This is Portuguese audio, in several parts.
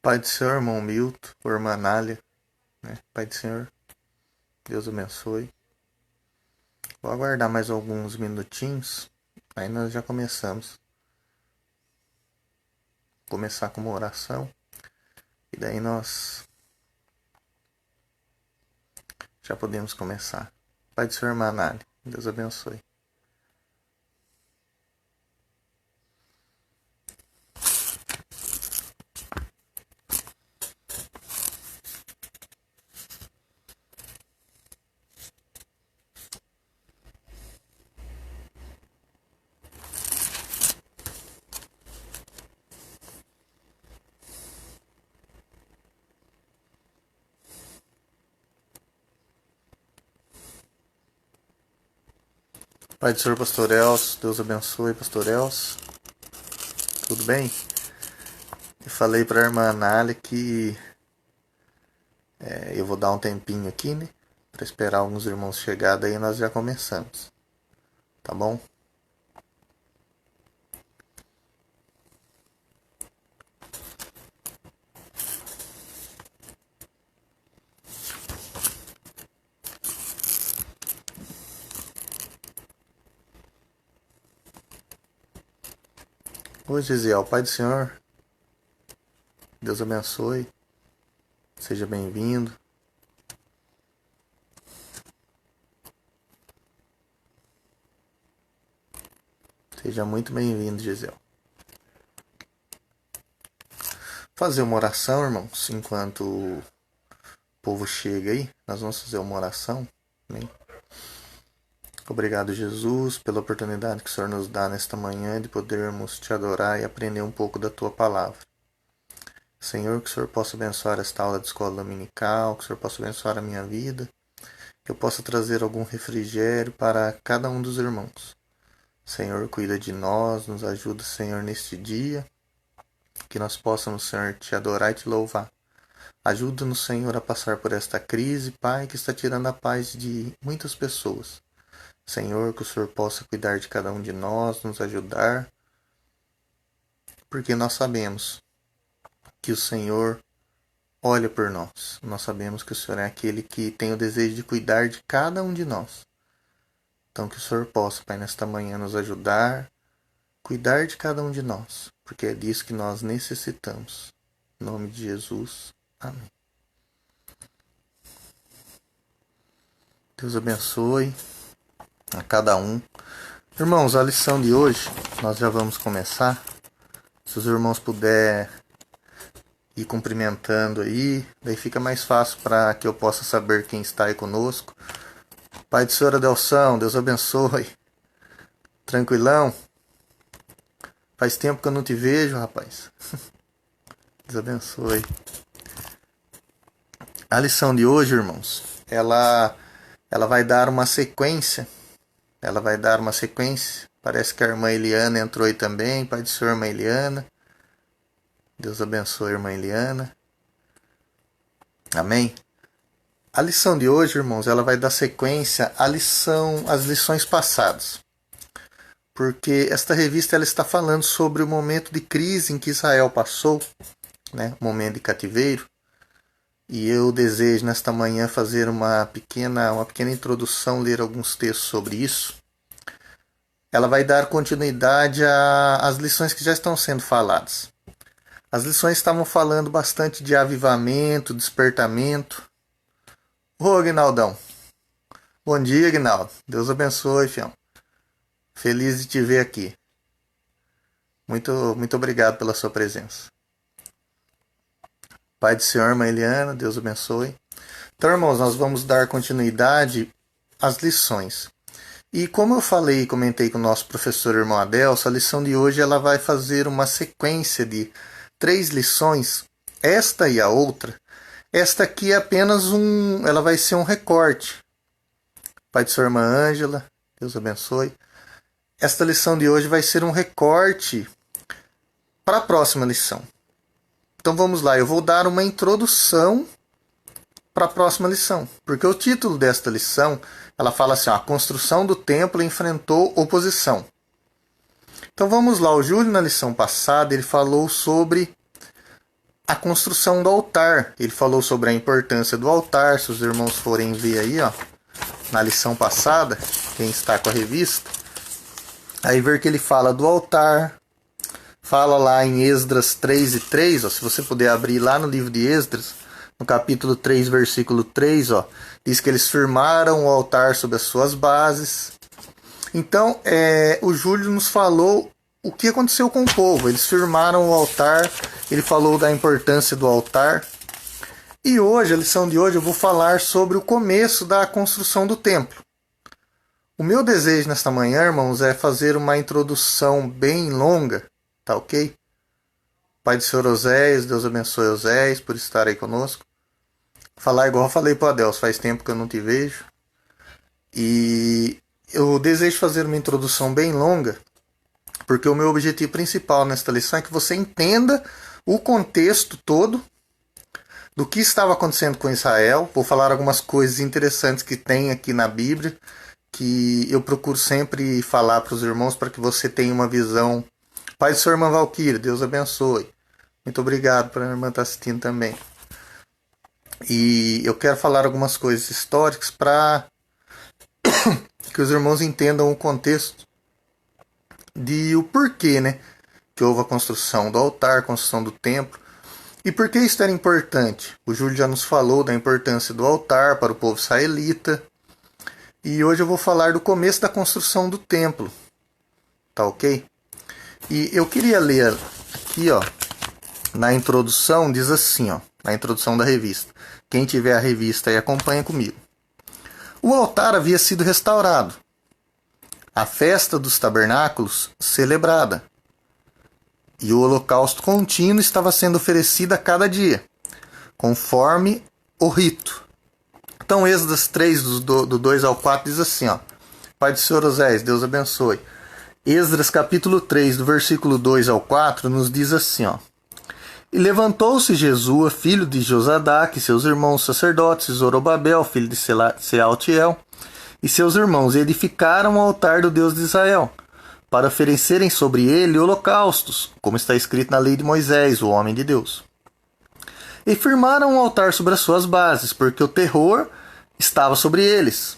Pai do Senhor, irmão Milton, irmã Anália, né? Pai do Senhor, Deus abençoe. Vou aguardar mais alguns minutinhos, aí nós já começamos. Começar com uma oração, e daí nós já podemos começar. Pai do Senhor, irmã Anália, Deus abençoe. Pai do Senhor, Pastor Elcio, Deus abençoe, Pastor Elcio. Tudo bem? Eu falei para a irmã Anália que eu vou dar um tempinho aqui, né? Para esperar alguns irmãos chegar, daí nós já começamos. Tá bom? Oi, Gisiel, Pai do Senhor, Deus abençoe. Seja bem-vindo. Seja muito bem-vindo, Gisele. Fazer uma oração, irmãos, enquanto o povo chega aí. Nós vamos fazer uma oração. Amém? Obrigado, Jesus, pela oportunidade que o Senhor nos dá nesta manhã de podermos te adorar e aprender um pouco da tua palavra. Senhor, que o Senhor possa abençoar esta aula de escola dominical, que o Senhor possa abençoar a minha vida, que eu possa trazer algum refrigério para cada um dos irmãos. Senhor, cuida de nós, nos ajuda, Senhor, neste dia, que nós possamos, Senhor, te adorar e te louvar. Ajuda-nos, Senhor, a passar por esta crise, Pai, que está tirando a paz de muitas pessoas. Senhor, que o Senhor possa cuidar de cada um de nós, nos ajudar, porque nós sabemos que o Senhor olha por nós. Nós sabemos que o Senhor é aquele que tem o desejo de cuidar de cada um de nós. Então, que o Senhor possa, Pai, nesta manhã nos ajudar, cuidar de cada um de nós, porque é disso que nós necessitamos. Em nome de Jesus. Amém. Deus abençoe a cada um. Irmãos, a lição de hoje, nós já vamos começar. Se os irmãos puderem ir cumprimentando aí, daí fica mais fácil para que eu possa saber quem está aí conosco. Pai do Senhor Adelção, Deus abençoe. Tranquilão? Faz tempo que eu não te vejo, rapaz. Deus abençoe. A lição de hoje, irmãos, ela vai dar uma sequência. Parece que a irmã Eliana entrou aí também. Pai do Senhor, irmã Eliana. Deus abençoe, irmã Eliana. Amém? A lição de hoje, irmãos, ela vai dar sequência às lições passadas. Porque esta revista ela está falando sobre o momento de crise em que Israel passou, né? O momento de cativeiro. E eu desejo nesta manhã fazer uma pequena introdução, ler alguns textos sobre isso. Ela vai dar continuidade às lições que já estão sendo faladas. As lições estavam falando bastante de avivamento, despertamento. Ô, Aguinaldão. Bom dia, Aguinaldo. Deus abençoe, fião. Feliz de te ver aqui. Muito obrigado pela sua presença. Pai do Senhor, irmã Eliana, Deus abençoe. Então, irmãos, nós vamos dar continuidade às lições. E como eu falei e comentei com o nosso professor irmão Adelso, a lição de hoje ela vai fazer uma sequência de 3 lições, esta e a outra. Esta aqui é apenas ela vai ser um recorte. Pai de sua irmã Ângela, Deus abençoe. Esta lição de hoje vai ser um recorte para a próxima lição. Então vamos lá, eu vou dar uma introdução para a próxima lição. Porque o título desta lição, ela fala assim, a construção do templo enfrentou oposição. Então vamos lá, o Júlio na lição passada, ele falou sobre a construção do altar. Ele falou sobre a importância do altar. Se os irmãos forem ver aí, ó, na lição passada, quem está com a revista, aí ver que ele fala do altar. Fala lá em Esdras 3:3, ó, se você puder abrir lá no livro de Esdras, no capítulo 3, versículo 3, ó, diz que eles firmaram o altar sobre as suas bases. Então, o Júlio nos falou o que aconteceu com o povo. Eles firmaram o altar, ele falou da importância do altar. E hoje, a lição de hoje, eu vou falar sobre o começo da construção do templo. O meu desejo nesta manhã, irmãos, é fazer uma introdução bem longa, tá ok? Pai do Senhor Oséias, Deus abençoe Oséias por estar aí conosco. Falar igual eu falei para o Adelso, faz tempo que eu não te vejo. E eu desejo fazer uma introdução bem longa, porque o meu objetivo principal nesta lição é que você entenda o contexto todo do que estava acontecendo com Israel. Vou falar algumas coisas interessantes que tem aqui na Bíblia, que eu procuro sempre falar para os irmãos para que você tenha uma visão. Pai do Senhor, irmã Valquíria, Deus abençoe. Muito obrigado por a irmã estar assistindo também. E eu quero falar algumas coisas históricas para que os irmãos entendam o contexto de o porquê, né, que houve a construção do altar, a construção do templo. E por que isso era importante? O Júlio já nos falou da importância do altar para o povo israelita. E hoje eu vou falar do começo da construção do templo. Tá ok? E eu queria ler aqui, ó, na introdução, diz assim, ó, na introdução da revista. Quem tiver a revista aí acompanha comigo. O altar havia sido restaurado. A festa dos tabernáculos celebrada. E o holocausto contínuo estava sendo oferecido a cada dia, conforme o rito. Então, Êxodo 3, do 2 ao 4, diz assim, ó. Pai do Senhor Oséias, Deus abençoe. Esdras capítulo 3, do versículo 2 ao 4, nos diz assim, ó. E levantou-se Jesua, filho de Josadaque, e seus irmãos sacerdotes, Zorobabel, filho de Sealtiel, e seus irmãos, e edificaram o altar do Deus de Israel, para oferecerem sobre ele holocaustos, como está escrito na lei de Moisés, o homem de Deus. E firmaram o altar sobre as suas bases, porque o terror estava sobre eles,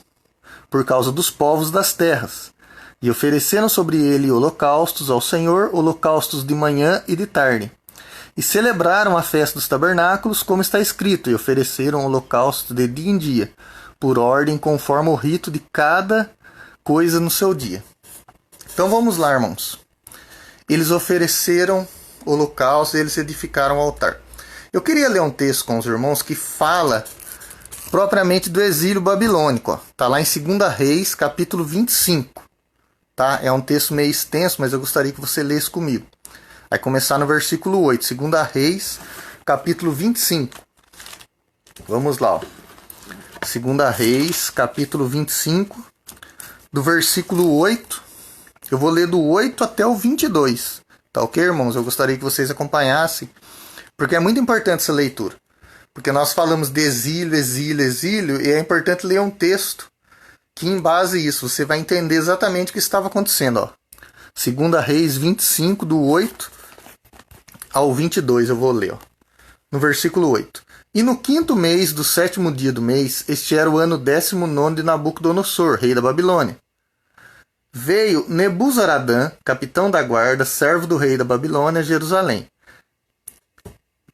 por causa dos povos das terras. E ofereceram sobre ele holocaustos ao Senhor, holocaustos de manhã e de tarde. E celebraram a festa dos tabernáculos, como está escrito, e ofereceram holocaustos de dia em dia, por ordem, conforme o rito de cada coisa no seu dia. Então vamos lá, irmãos. Eles ofereceram holocaustos, eles edificaram o altar. Eu queria ler um texto com os irmãos que fala propriamente do exílio babilônico. Está lá em 2 Reis, capítulo 25. Tá? É um texto meio extenso, mas eu gostaria que você lesse comigo. Vai começar no versículo 8, 2 Reis, capítulo 25. Vamos lá. 2 Reis, capítulo 25, do versículo 8. Eu vou ler do 8 até o 22. Tá ok, irmãos? Eu gostaria que vocês acompanhassem, porque é muito importante essa leitura. Porque nós falamos de exílio, exílio, exílio, e é importante ler um texto que, em base a isso, você vai entender exatamente o que estava acontecendo. Ó. 2 Reis 25, do 8 ao 22, eu vou ler. Ó. No versículo 8. E no 5º mês do 7º dia do mês, este era o ano 19º de Nabucodonosor, rei da Babilônia. Veio Nebuzaradã, capitão da guarda, servo do rei da Babilônia, a Jerusalém.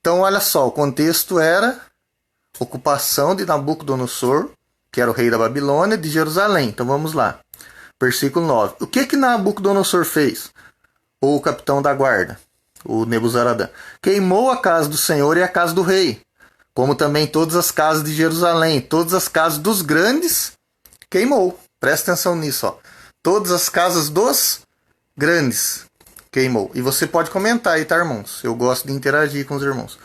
Então, olha só, o contexto era ocupação de Nabucodonosor, que era o rei da Babilônia, de Jerusalém. Então, vamos lá. Versículo 9. O que Nabucodonosor fez? Ou o capitão da guarda, o Nebuzaradã? Queimou a casa do Senhor e a casa do rei, como também todas as casas de Jerusalém, todas as casas dos grandes, queimou. Presta atenção nisso, ó. Todas as casas dos grandes queimou. E você pode comentar aí, tá, irmãos? Eu gosto de interagir com os irmãos.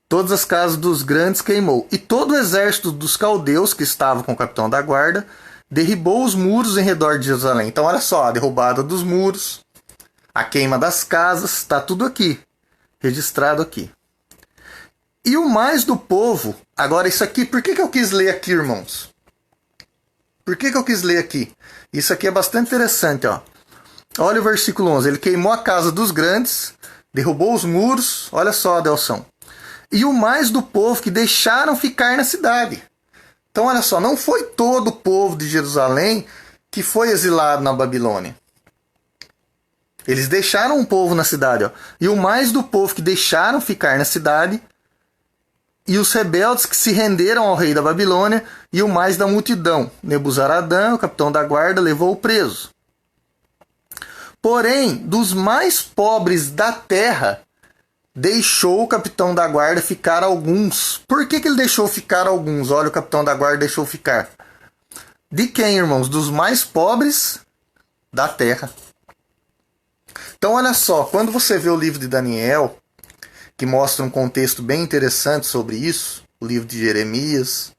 Todas as casas dos grandes queimou. E todo o exército dos caldeus, que estava com o capitão da guarda, derribou os muros em redor de Jerusalém. Então, olha só, a derrubada dos muros, a queima das casas, está tudo aqui, registrado aqui. E o mais do povo, agora isso aqui, por que eu quis ler aqui, irmãos? Por que eu quis ler aqui? Isso aqui é bastante interessante, ó. Olha o versículo 11. Ele queimou a casa dos grandes, derrubou os muros. Olha só, Adelson. e o mais do povo que deixaram ficar na cidade. Então, olha só, não foi todo o povo de Jerusalém que foi exilado na Babilônia. Eles deixaram um povo na cidade, ó. E o mais do povo que deixaram ficar na cidade, e os rebeldes que se renderam ao rei da Babilônia, e o mais da multidão. Nebuzaradã, o capitão da guarda, levou-o preso. Porém, dos mais pobres da terra, deixou o capitão da guarda ficar alguns. Por que ele deixou ficar alguns? Olha, o capitão da guarda deixou ficar. De quem, irmãos? Dos mais pobres da terra. Então, olha só, quando você vê o livro de Daniel, que mostra um contexto bem interessante sobre isso, o livro de Jeremias,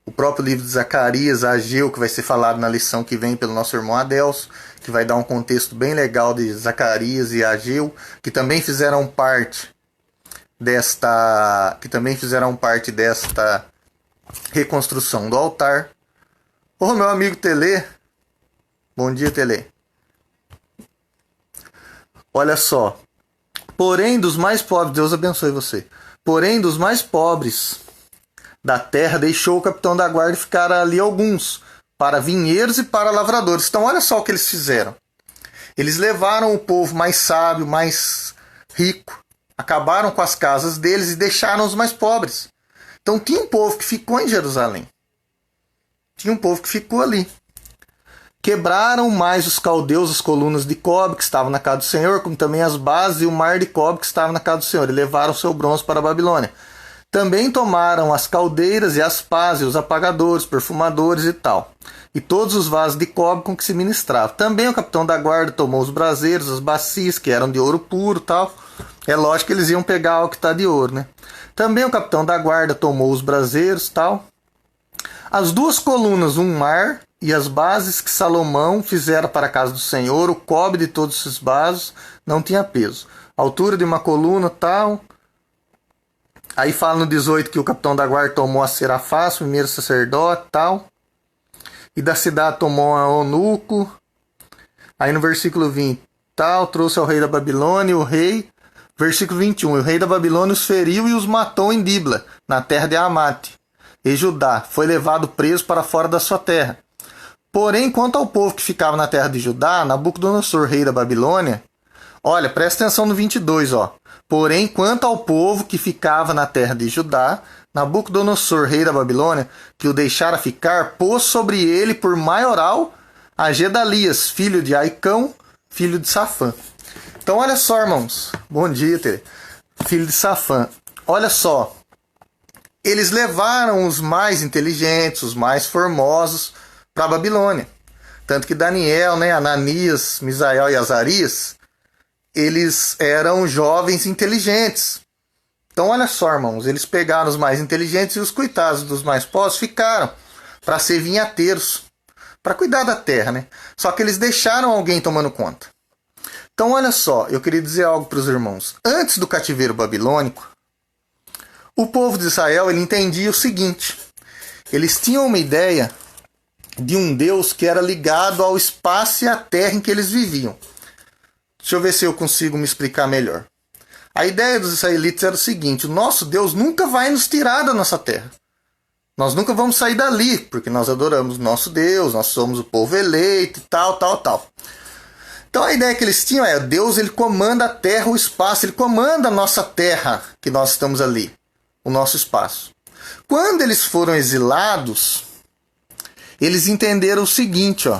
o próprio livro de Zacarias, Ageu, que vai ser falado na lição que vem pelo nosso irmão Adelso, que vai dar um contexto bem legal de Zacarias e Ageu, que também fizeram parte desta reconstrução do altar. Ô, meu amigo Tele, bom dia, Tele. Olha só, porém dos mais pobres, Deus abençoe você, porém dos mais pobres da terra deixou o capitão da guarda ficar ali alguns, para vinheiros e para lavradores. Então olha só o que eles fizeram. Eles levaram o povo mais sábio, mais rico, acabaram com as casas deles e deixaram os mais pobres. Então tinha um povo que ficou em Jerusalém. Tinha um povo que ficou ali. Quebraram mais os caldeus as colunas de cobre que estavam na casa do Senhor, como também as bases e o mar de cobre que estavam na casa do Senhor, e levaram seu bronze para a Babilônia. Também tomaram as caldeiras e as pás, e os apagadores, perfumadores e tal, e todos os vasos de cobre com que se ministrava. Também o capitão da guarda tomou os braseiros, as bacias, que eram de ouro puro, tal. É lógico que eles iam pegar o que está de ouro, né? Também o capitão da guarda tomou os braseiros, tal. As duas colunas, um mar, e as bases que Salomão fizera para a casa do Senhor, o cobre de todos esses bases, não tinha peso. A altura de uma coluna, tal. Aí fala no 18 que o capitão da guarda tomou a Serafás, o primeiro sacerdote, tal. E da cidade tomou a Onuco. Aí no versículo 20, tal, trouxe ao rei da Babilônia, o rei. Versículo 21, o rei da Babilônia os feriu e os matou em Dibla, na terra de Amate. E Judá foi levado preso para fora da sua terra. Porém, quanto ao povo que ficava na terra de Judá, Nabucodonosor, rei da Babilônia, olha, presta atenção no 22, ó. Porém, quanto ao povo que ficava na terra de Judá, Nabucodonosor, rei da Babilônia, que o deixara ficar, pôs sobre ele por maioral a Gedalias, filho de Aicão, filho de Safã. Então, olha só, irmãos. Bom dia, Tere. Filho de Safã. Olha só. Eles levaram os mais inteligentes, os mais formosos, para a Babilônia. Tanto que Daniel, né, Ananias, Misael e Azarias, eles eram jovens inteligentes. Então olha só, irmãos, eles pegaram os mais inteligentes e os coitados dos mais pobres ficaram para ser vinhateiros, para cuidar da terra, né? Só que eles deixaram alguém tomando conta. Então olha só, eu queria dizer algo para os irmãos. Antes do cativeiro babilônico, o povo de Israel ele entendia o seguinte: eles tinham uma ideia de um Deus que era ligado ao espaço e à terra em que eles viviam. Deixa eu ver se eu consigo me explicar melhor. A ideia dos israelitas era o seguinte: o nosso Deus nunca vai nos tirar da nossa terra. Nós nunca vamos sair dali, porque nós adoramos o nosso Deus, nós somos o povo eleito e tal, tal, tal. Então a ideia que eles tinham é: Deus ele comanda a terra, o espaço, ele comanda a nossa terra, que nós estamos ali, o nosso espaço. Quando eles foram exilados, eles entenderam o seguinte, ó.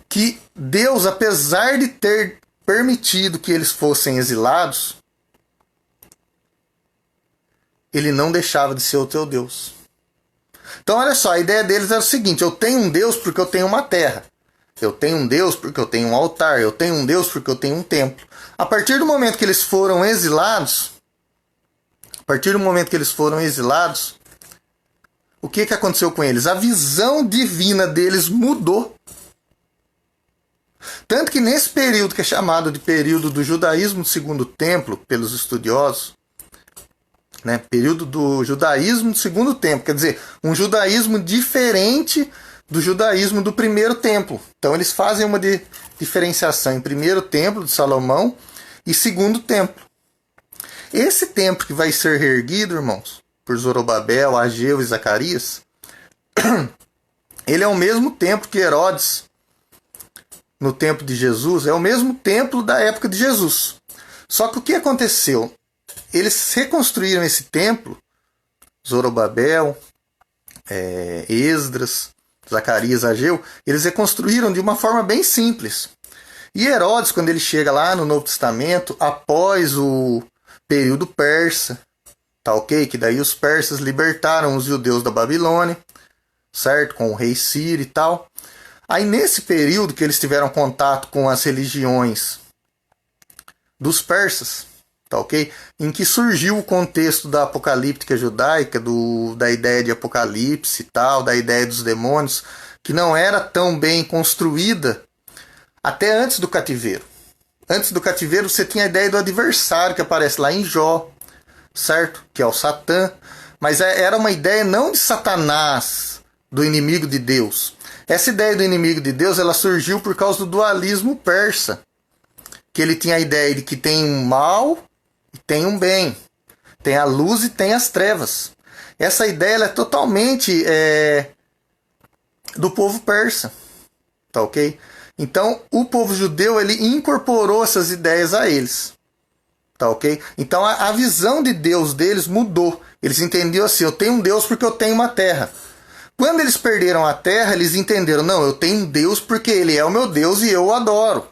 Que Deus, apesar de ter permitido que eles fossem exilados, ele não deixava de ser o teu Deus. Então olha só, a ideia deles era o seguinte: eu tenho um Deus porque eu tenho uma terra. Eu tenho um Deus porque eu tenho um altar. Eu tenho um Deus porque eu tenho um templo. A partir do momento que eles foram exilados, o que aconteceu com eles? A visão divina deles mudou. Tanto que nesse período, que é chamado de período do judaísmo do segundo templo, pelos estudiosos, né, período do judaísmo do segundo templo, quer dizer, um judaísmo diferente do judaísmo do primeiro templo. Então eles fazem uma diferenciação em primeiro templo de Salomão e segundo templo. Esse templo que vai ser reerguido, irmãos, por Zorobabel, Ageu e Zacarias, ele é o mesmo templo que Herodes, no tempo de Jesus, é o mesmo templo da época de Jesus. Só que o que aconteceu? Eles reconstruíram esse templo, Zorobabel, Esdras, Zacarias, Ageu, eles reconstruíram de uma forma bem simples. E Herodes, quando ele chega lá no Novo Testamento, após o período persa, tá ok? Que daí os persas libertaram os judeus da Babilônia, certo? Com o rei Ciro e tal. Aí nesse período que eles tiveram contato com as religiões dos persas, tá ok? Em que surgiu o contexto da apocalíptica judaica, da ideia de apocalipse e tal, da ideia dos demônios, que não era tão bem construída até antes do cativeiro. Antes do cativeiro você tinha a ideia do adversário que aparece lá em Jó, certo? Que é o Satã. Mas era uma ideia não de Satanás, do inimigo de Deus. Essa ideia do inimigo de Deus, ela surgiu por causa do dualismo persa. Que ele tinha a ideia de que tem um mal e tem um bem. Tem a luz e tem as trevas. Essa ideia ela é totalmente do povo persa. Tá ok? Então, o povo judeu, ele incorporou essas ideias a eles. Tá ok? Então, a visão de Deus deles mudou. Eles entendiam assim, eu tenho um Deus porque eu tenho uma terra. Quando eles perderam a terra, eles entenderam, não, eu tenho um Deus porque ele é o meu Deus e eu o adoro.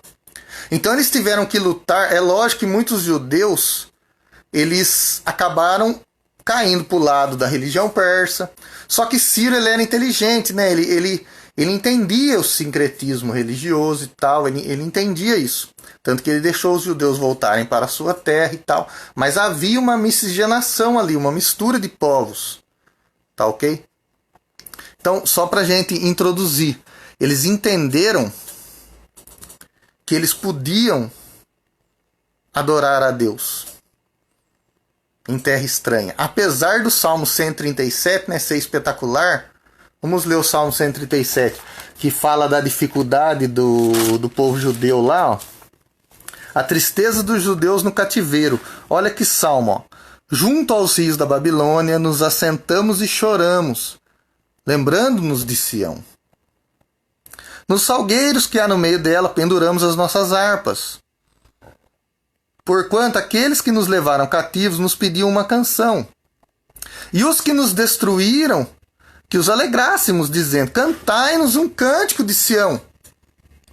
Então, eles tiveram que lutar. É lógico que muitos judeus, eles acabaram caindo para o lado da religião persa. Só que Ciro, ele era inteligente, né? Ele entendia o sincretismo religioso e tal, ele entendia isso. Tanto que ele deixou os judeus voltarem para a sua terra e tal. Mas havia uma miscigenação ali, uma mistura de povos. Tá ok? Então, só para a gente introduzir. Eles entenderam que eles podiam adorar a Deus em terra estranha. Apesar do Salmo 137, né, ser espetacular, vamos ler o Salmo 137, que fala da dificuldade do povo judeu lá, ó. A tristeza dos judeus no cativeiro. Olha que salmo, ó. Junto aos rios da Babilônia, nos assentamos e choramos, lembrando-nos de Sião. Nos salgueiros que há no meio dela, penduramos as nossas harpas. Porquanto aqueles que nos levaram cativos nos pediam uma canção. E os que nos destruíram, que os alegrássemos, dizendo, cantai-nos um cântico de Sião.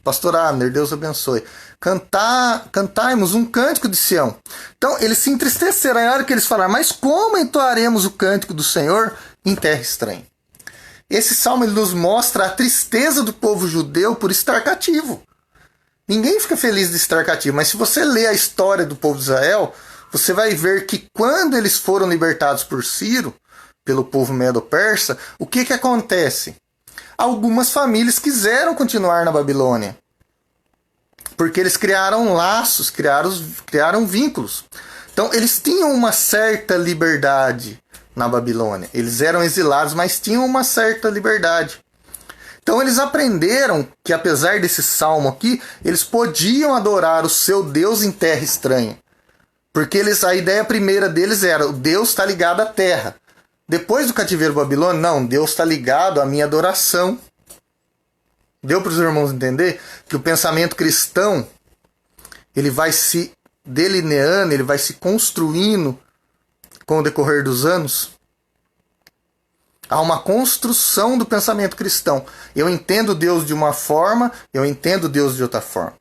Pastor Abner, Deus abençoe. Cantai-nos um cântico de Sião. Então, eles se entristeceram. Na hora que eles falaram, mas como entoaremos o cântico do Senhor em terra estranha? Esse salmo ele nos mostra a tristeza do povo judeu por estar cativo. Ninguém fica feliz de estar cativo, mas se você ler a história do povo de Israel, você vai ver que quando eles foram libertados por Ciro, pelo povo medo-persa, o que acontece? Algumas famílias quiseram continuar na Babilônia, porque eles criaram laços, criaram vínculos. Então eles tinham uma certa liberdade na Babilônia. Eles eram exilados, mas tinham uma certa liberdade. Então eles aprenderam que apesar desse salmo aqui, eles podiam adorar o seu Deus em terra estranha. Porque a ideia primeira deles era, o Deus está ligado à terra. Depois do cativeiro babilônico, não, Deus está ligado à minha adoração. Deu para os irmãos entender que o pensamento cristão, ele vai se delineando, ele vai se construindo com o decorrer dos anos. Há uma construção do pensamento cristão. Eu entendo Deus de uma forma, eu entendo Deus de outra forma.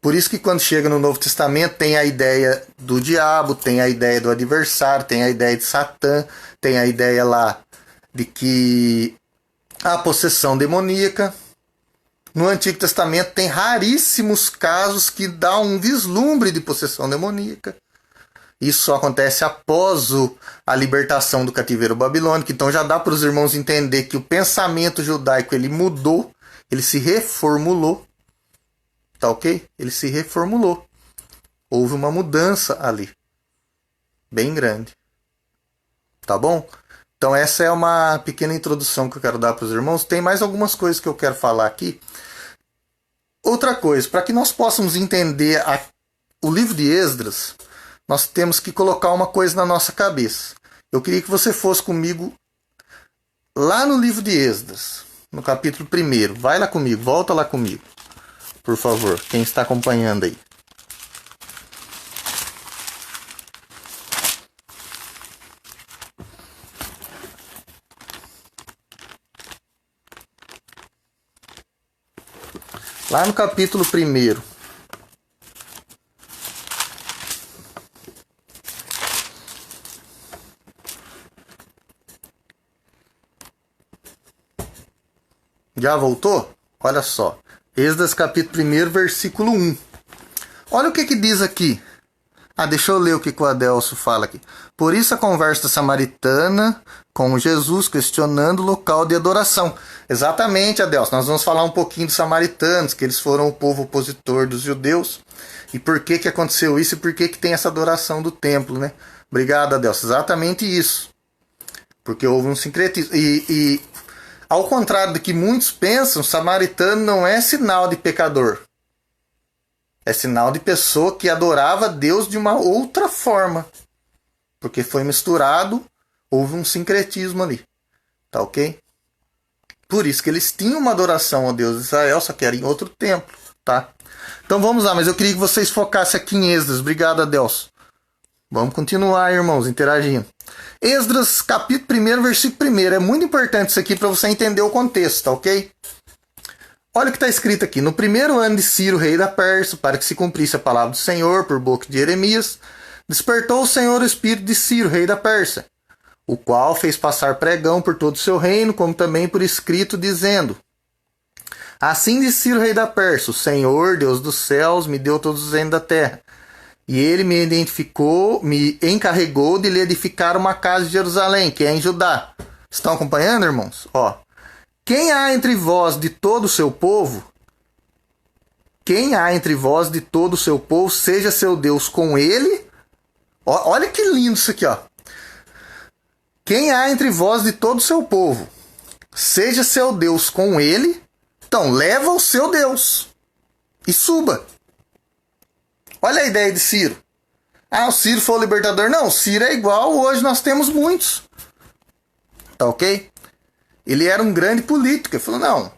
Por isso que quando chega no Novo Testamento tem a ideia do diabo, tem a ideia do adversário, tem a ideia de Satã, tem a ideia lá de que a possessão demoníaca. No Antigo Testamento tem raríssimos casos que dá um vislumbre de possessão demoníaca. Isso só acontece após a libertação do cativeiro babilônico. Então já dá para os irmãos entender que o pensamento judaico ele mudou, ele se reformulou. Tá ok? Ele se reformulou. Houve uma mudança ali. Bem grande. Tá bom? Então essa é uma pequena introdução que eu quero dar para os irmãos. Tem mais algumas coisas que eu quero falar aqui. Outra coisa, para que nós possamos entender o livro de Esdras, nós temos que colocar uma coisa na nossa cabeça. Eu queria que você fosse comigo lá no livro de Esdras, no capítulo 1. Vai lá comigo, volta lá comigo, por favor, quem está acompanhando aí. Lá no capítulo 1. Já voltou? Olha só. Esdras capítulo 1, versículo 1. Olha o que diz aqui. Deixa eu ler o que o Adelso fala aqui. Por isso a conversa samaritana com Jesus questionando o local de adoração. Exatamente, Adelso. Nós vamos falar um pouquinho dos samaritanos, que eles foram o povo opositor dos judeus. E por que aconteceu isso e por que tem essa adoração do templo, né? Obrigado, Adelso. Exatamente isso. Porque houve um sincretismo. E ao contrário do que muitos pensam, samaritano não é sinal de pecador. É sinal de pessoa que adorava Deus de uma outra forma. Porque foi misturado, houve um sincretismo ali. Tá ok? Por isso que eles tinham uma adoração ao Deus de Israel, só que era em outro templo. Tá? Então vamos lá, mas eu queria que vocês focassem aqui em Esdras. Obrigado, Adelso. Vamos continuar, irmãos, interagindo. Esdras, capítulo 1, versículo 1. É muito importante isso aqui para você entender o contexto, tá ok? Olha o que está escrito aqui. No 1º ano de Ciro, rei da Pérsia, para que se cumprisse a palavra do Senhor por boca de Jeremias, despertou o Senhor o espírito de Ciro, rei da Pérsia, o qual fez passar pregão por todo o seu reino, como também por escrito, dizendo: Assim diz Ciro, rei da Pérsia: O Senhor, Deus dos céus, me deu todos os reinos da terra. E ele me encarregou de lhe edificar uma casa de Jerusalém, que é em Judá. Estão acompanhando, irmãos? Ó. Quem há entre vós de todo o seu povo, seja seu Deus com ele. Olha que lindo isso aqui, ó. Quem há entre vós de todo o seu povo, seja seu Deus com ele. Então, leva o seu Deus e suba. Olha a ideia de Ciro. O Ciro foi o libertador. Não, Ciro é igual, hoje nós temos muitos. Tá ok? Ele era um grande político. Ele falou, não,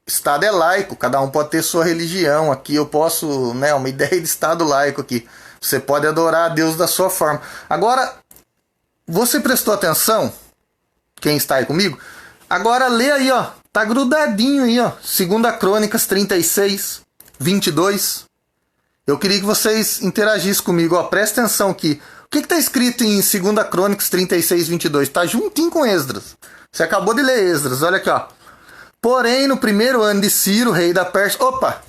Estado é laico, cada um pode ter sua religião. Aqui eu posso, né, uma ideia de Estado laico aqui. Você pode adorar a Deus da sua forma. Agora, você prestou atenção? Quem está aí comigo? Agora lê aí, ó. Tá grudadinho aí, ó. 2 Crônicas 36, 22. Eu queria que vocês interagissem comigo, ó. Presta atenção aqui. O que está escrito em 2 Crônicas 36, 22? Está juntinho com Esdras. Você acabou de ler Esdras, olha aqui, ó. Porém, no 1º ano de Ciro, rei da Pérsia... Opa!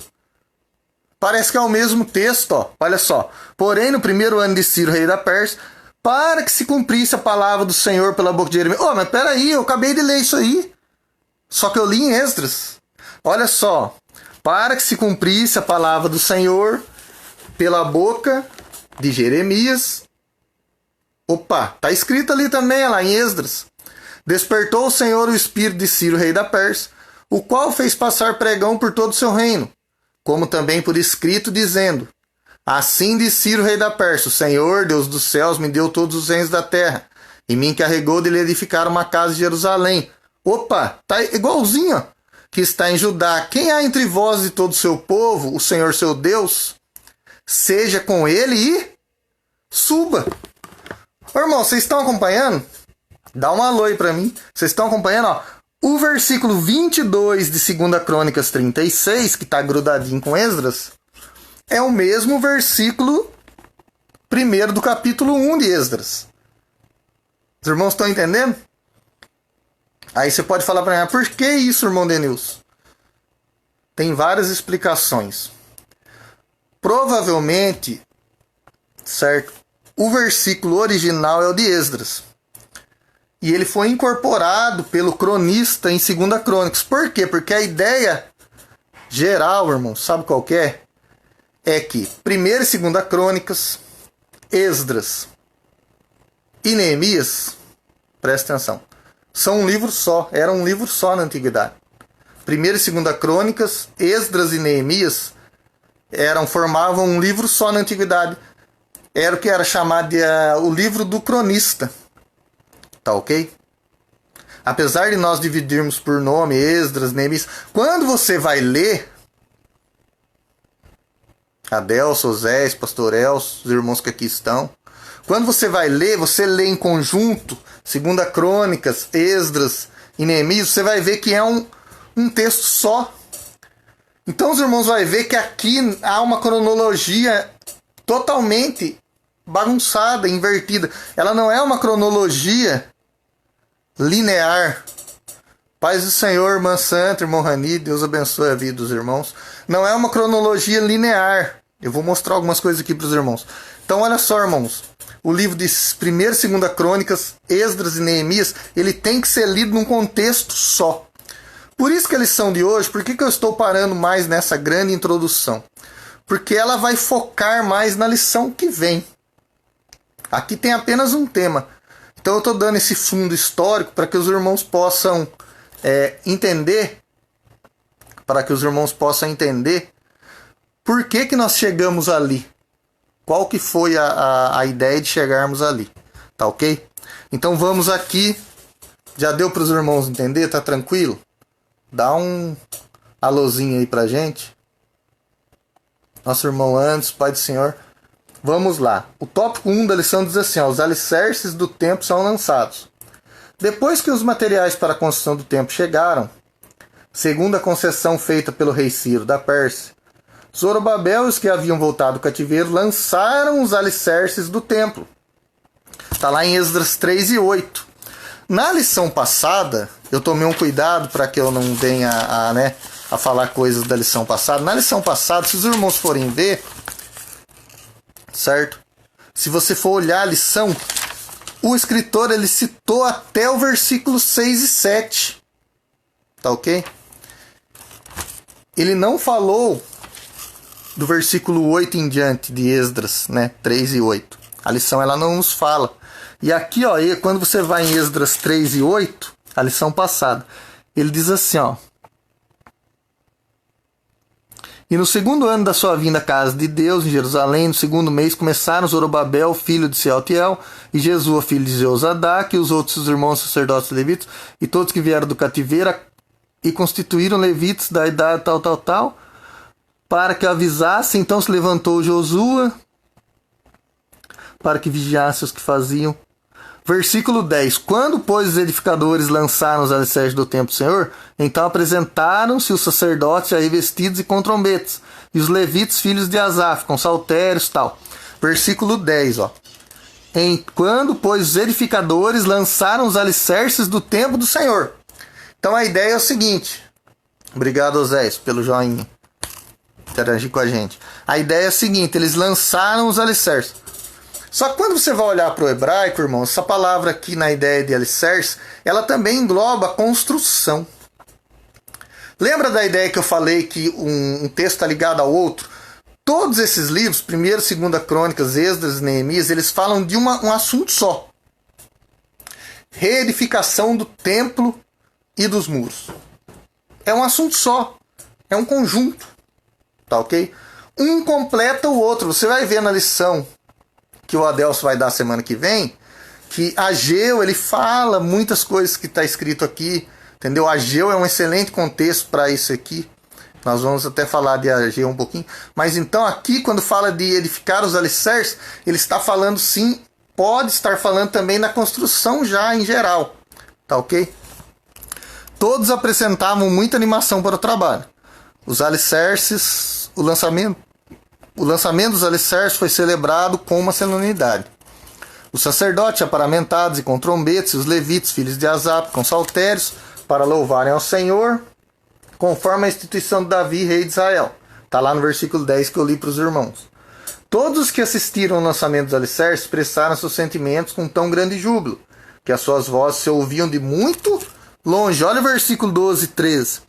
Parece que é o mesmo texto, ó. Olha só. Porém, no 1º ano de Ciro, rei da Pérsia, para que se cumprisse a palavra do Senhor pela boca de Jeremias... Mas peraí, eu acabei de ler isso aí. Só que eu li em Esdras. Olha só. Para que se cumprisse a palavra do Senhor pela boca de Jeremias... Opa, tá escrito ali também, lá em Esdras. Despertou o Senhor o espírito de Ciro, rei da Pérsia, o qual fez passar pregão por todo o seu reino, como também por escrito, dizendo: Assim diz Ciro, rei da Pérsia: O Senhor, Deus dos céus, me deu todos os reinos da terra, e me encarregou de lhe edificar uma casa de Jerusalém. Opa, tá igualzinho, ó, que está em Judá. Quem há entre vós de todo o seu povo, o Senhor seu Deus, seja com ele e suba. Ô, irmão, vocês estão acompanhando? Dá um alô aí pra mim. Vocês estão acompanhando, ó? O versículo 22 de 2 Crônicas 36, que tá grudadinho com Esdras, é o mesmo versículo 1 do capítulo 1 de Esdras. Os irmãos estão entendendo? Aí você pode falar pra mim, por que isso, irmão Denilson? Tem várias explicações. Provavelmente, certo? O versículo original é o de Esdras. E ele foi incorporado pelo cronista em 2 Crônicas. Por quê? Porque a ideia geral, irmão, sabe qual que é? É que 1 e 2 Crônicas, Esdras e Neemias Presta atenção. São um livro só. Era um livro só na antiguidade. 1ª e 2ª Crônicas, Esdras e Neemias formavam um livro só na antiguidade. Era o que era chamado de o livro do cronista. Tá ok? Apesar de nós dividirmos por nome Esdras, Neemias, quando você vai ler Adelso, Osés, Pastor Elcio, os irmãos que aqui estão, quando você vai ler, você lê em conjunto 2ª Crônicas, Esdras e Neemias, você vai ver que é um texto só. Então os irmãos vão ver que aqui há uma cronologia totalmente bagunçada, invertida. Ela não é uma cronologia linear. Paz do Senhor, irmã Santa, irmão Rani, Deus abençoe a vida dos irmãos. Não é uma cronologia linear. Eu vou mostrar algumas coisas aqui para os irmãos. Então olha só, irmãos. O livro de 1ª e 2ª Crônicas, Esdras e Neemias, ele tem que ser lido num contexto só. Por isso que a lição de hoje, por que eu estou parando mais nessa grande introdução? Porque ela vai focar mais na lição que vem. Aqui tem apenas um tema. Então eu estou dando esse fundo histórico para que os irmãos possam entender, por que nós chegamos ali. Qual que foi a ideia de chegarmos ali. Tá ok? Então vamos aqui. Já deu para os irmãos entender? Tá tranquilo? Dá um alôzinho aí pra gente. Nosso irmão Anderson, Pai do Senhor. Vamos lá. O tópico 1 da lição diz assim: os alicerces do templo são lançados. Depois que os materiais para a construção do templo chegaram, segundo a concessão feita pelo rei Ciro da Pérsia, Zorobabel e os que haviam voltado do cativeiro lançaram os alicerces do templo. Está lá em Esdras 3 e 8. Na lição passada, eu tomei um cuidado para que eu não venha a falar coisas da lição passada. Na lição passada, se os irmãos forem ver, certo? Se você for olhar a lição, o escritor ele citou até o versículo 6 e 7. Tá ok? Ele não falou do versículo 8 em diante de Esdras, 3 e 8. A lição ela não nos fala. E aqui, ó, quando você vai em Esdras 3 e 8, a lição passada, ele diz assim, ó: e no 2º ano da sua vinda à casa de Deus, em Jerusalém, no 2º mês, começaram Zorobabel, filho de Sealtiel, e Jesua, filho de Jeozadak, e os outros irmãos sacerdotes levitas, e todos que vieram do cativeiro, e constituíram levitas da idade tal, para que avisassem. Então se levantou Josua, para que vigiasse os que faziam. Versículo 10. Quando, pois, os edificadores lançaram os alicerces do templo do Senhor, então apresentaram-se os sacerdotes já revestidos e com trombetas, e os levitas, filhos de Asaf, com saltérios e tal. Versículo 10, ó. Quando, pois, os edificadores lançaram os alicerces do templo do Senhor. Então a ideia é o seguinte. Obrigado, Osés, pelo joinha. Interagir com a gente. A ideia é a seguinte, eles lançaram os alicerces. Só que quando você vai olhar para o hebraico, irmão, essa palavra aqui na ideia de alicerce, ela também engloba a construção. Lembra da ideia que eu falei que um texto está ligado ao outro? Todos esses livros, 1ª e 2ª Crônicas, Esdras e Neemias, eles falam de um assunto só. Reedificação do templo e dos muros. É um assunto só. É um conjunto. Tá ok? Um completa o outro. Você vai ver na lição que o Adelso vai dar semana que vem, que Ageu, ele fala muitas coisas que está escrito aqui, entendeu? Ageu é um excelente contexto para isso aqui. Nós vamos até falar de Ageu um pouquinho. Mas então aqui, quando fala de edificar os alicerces, ele está falando sim, pode estar falando também na construção já em geral. Tá ok? Todos apresentavam muita animação para o trabalho. Os alicerces, o lançamento dos alicerces foi celebrado com uma solenidade. Os sacerdotes aparamentados e com trombetes, e os levitas, filhos de Asaf, com saltérios, para louvarem ao Senhor, conforme a instituição de Davi, rei de Israel. Está lá no versículo 10 que eu li para os irmãos. Todos os que assistiram ao lançamento dos alicerces expressaram seus sentimentos com tão grande júbilo, que as suas vozes se ouviam de muito longe. Olha o versículo 12 e 13.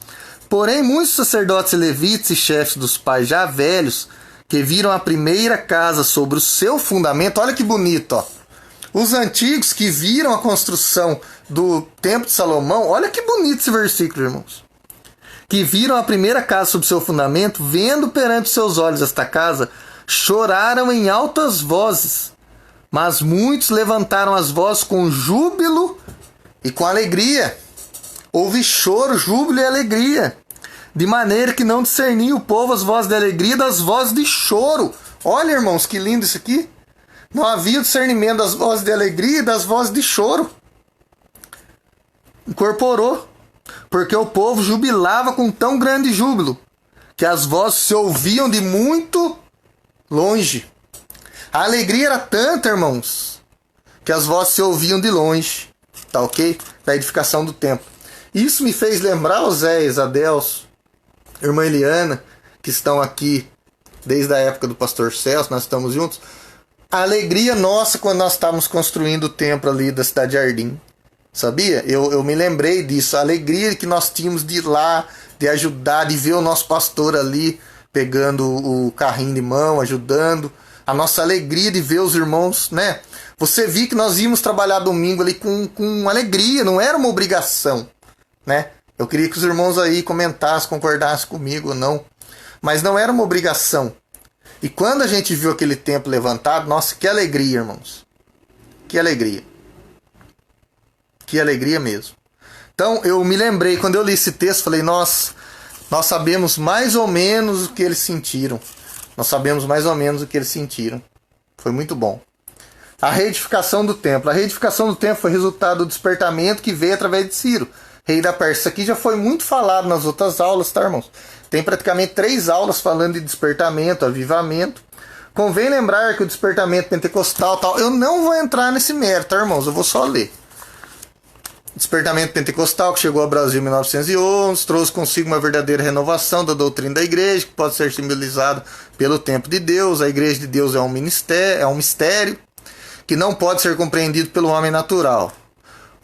Porém, muitos sacerdotes e levitas e chefes dos pais já velhos, que viram a primeira casa sobre o seu fundamento, olha que bonito, ó. Os antigos que viram a construção do Templo de Salomão, olha que bonito esse versículo, irmãos. Que viram a primeira casa sob seu fundamento, vendo perante seus olhos esta casa, choraram em altas vozes. Mas muitos levantaram as vozes com júbilo e com alegria. Houve choro, júbilo e alegria. De maneira que não discernia o povo as vozes de alegria das vozes de choro. Olha, irmãos, que lindo isso aqui. Não havia discernimento das vozes de alegria e das vozes de choro. Incorporou. Porque o povo jubilava com tão grande júbilo, que as vozes se ouviam de muito longe. A alegria era tanta, irmãos, que as vozes se ouviam de longe. Tá ok? Da edificação do templo. Isso me fez lembrar Oséias, Adelso, irmã Eliana, que estão aqui desde a época do pastor Celso, nós estamos juntos. A alegria nossa quando nós estávamos construindo o templo ali da cidade de Jardim. Sabia? Eu me lembrei disso. A alegria que nós tínhamos de ir lá, de ajudar, de ver o nosso pastor ali pegando o carrinho de mão, ajudando. A nossa alegria de ver os irmãos, né? Você viu que nós íamos trabalhar domingo ali com alegria, não era uma obrigação, né? Eu queria que os irmãos aí comentassem, concordassem comigo ou não. Mas não era uma obrigação. E quando a gente viu aquele templo levantado, nossa, que alegria, irmãos. Que alegria. Que alegria mesmo. Então, eu me lembrei, quando eu li esse texto, falei, nossa, nós sabemos mais ou menos o que eles sentiram. Nós sabemos mais ou menos o que eles sentiram. Foi muito bom. A reedificação do templo. A reedificação do templo foi resultado do despertamento que veio através de Ciro, rei da Pérsia. Isso aqui já foi muito falado nas outras aulas, tá, irmãos? Tem praticamente 3 aulas falando de despertamento, avivamento. Convém lembrar que o despertamento pentecostal, tal, eu não vou entrar nesse mérito, tá, irmãos? Eu vou só ler. Despertamento pentecostal que chegou ao Brasil em 1911 trouxe consigo uma verdadeira renovação da doutrina da igreja, que pode ser simbolizada pelo tempo de Deus. A igreja de Deus é um mistério que não pode ser compreendido pelo homem natural.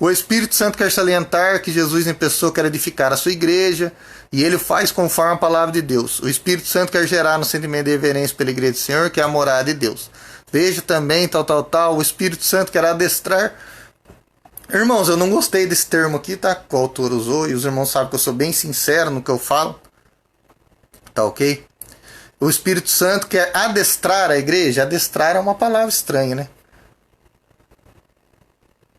O Espírito Santo quer salientar que Jesus em pessoa quer edificar a sua igreja, e ele o faz conforme a palavra de Deus. O Espírito Santo quer gerar no sentimento de reverência pela igreja do Senhor, que é a morada de Deus. Veja também, o Espírito Santo quer adestrar. Irmãos, eu não gostei desse termo aqui, tá? Que o autor usou, e os irmãos sabem que eu sou bem sincero no que eu falo. Tá ok? O Espírito Santo quer adestrar a igreja. Adestrar é uma palavra estranha, né?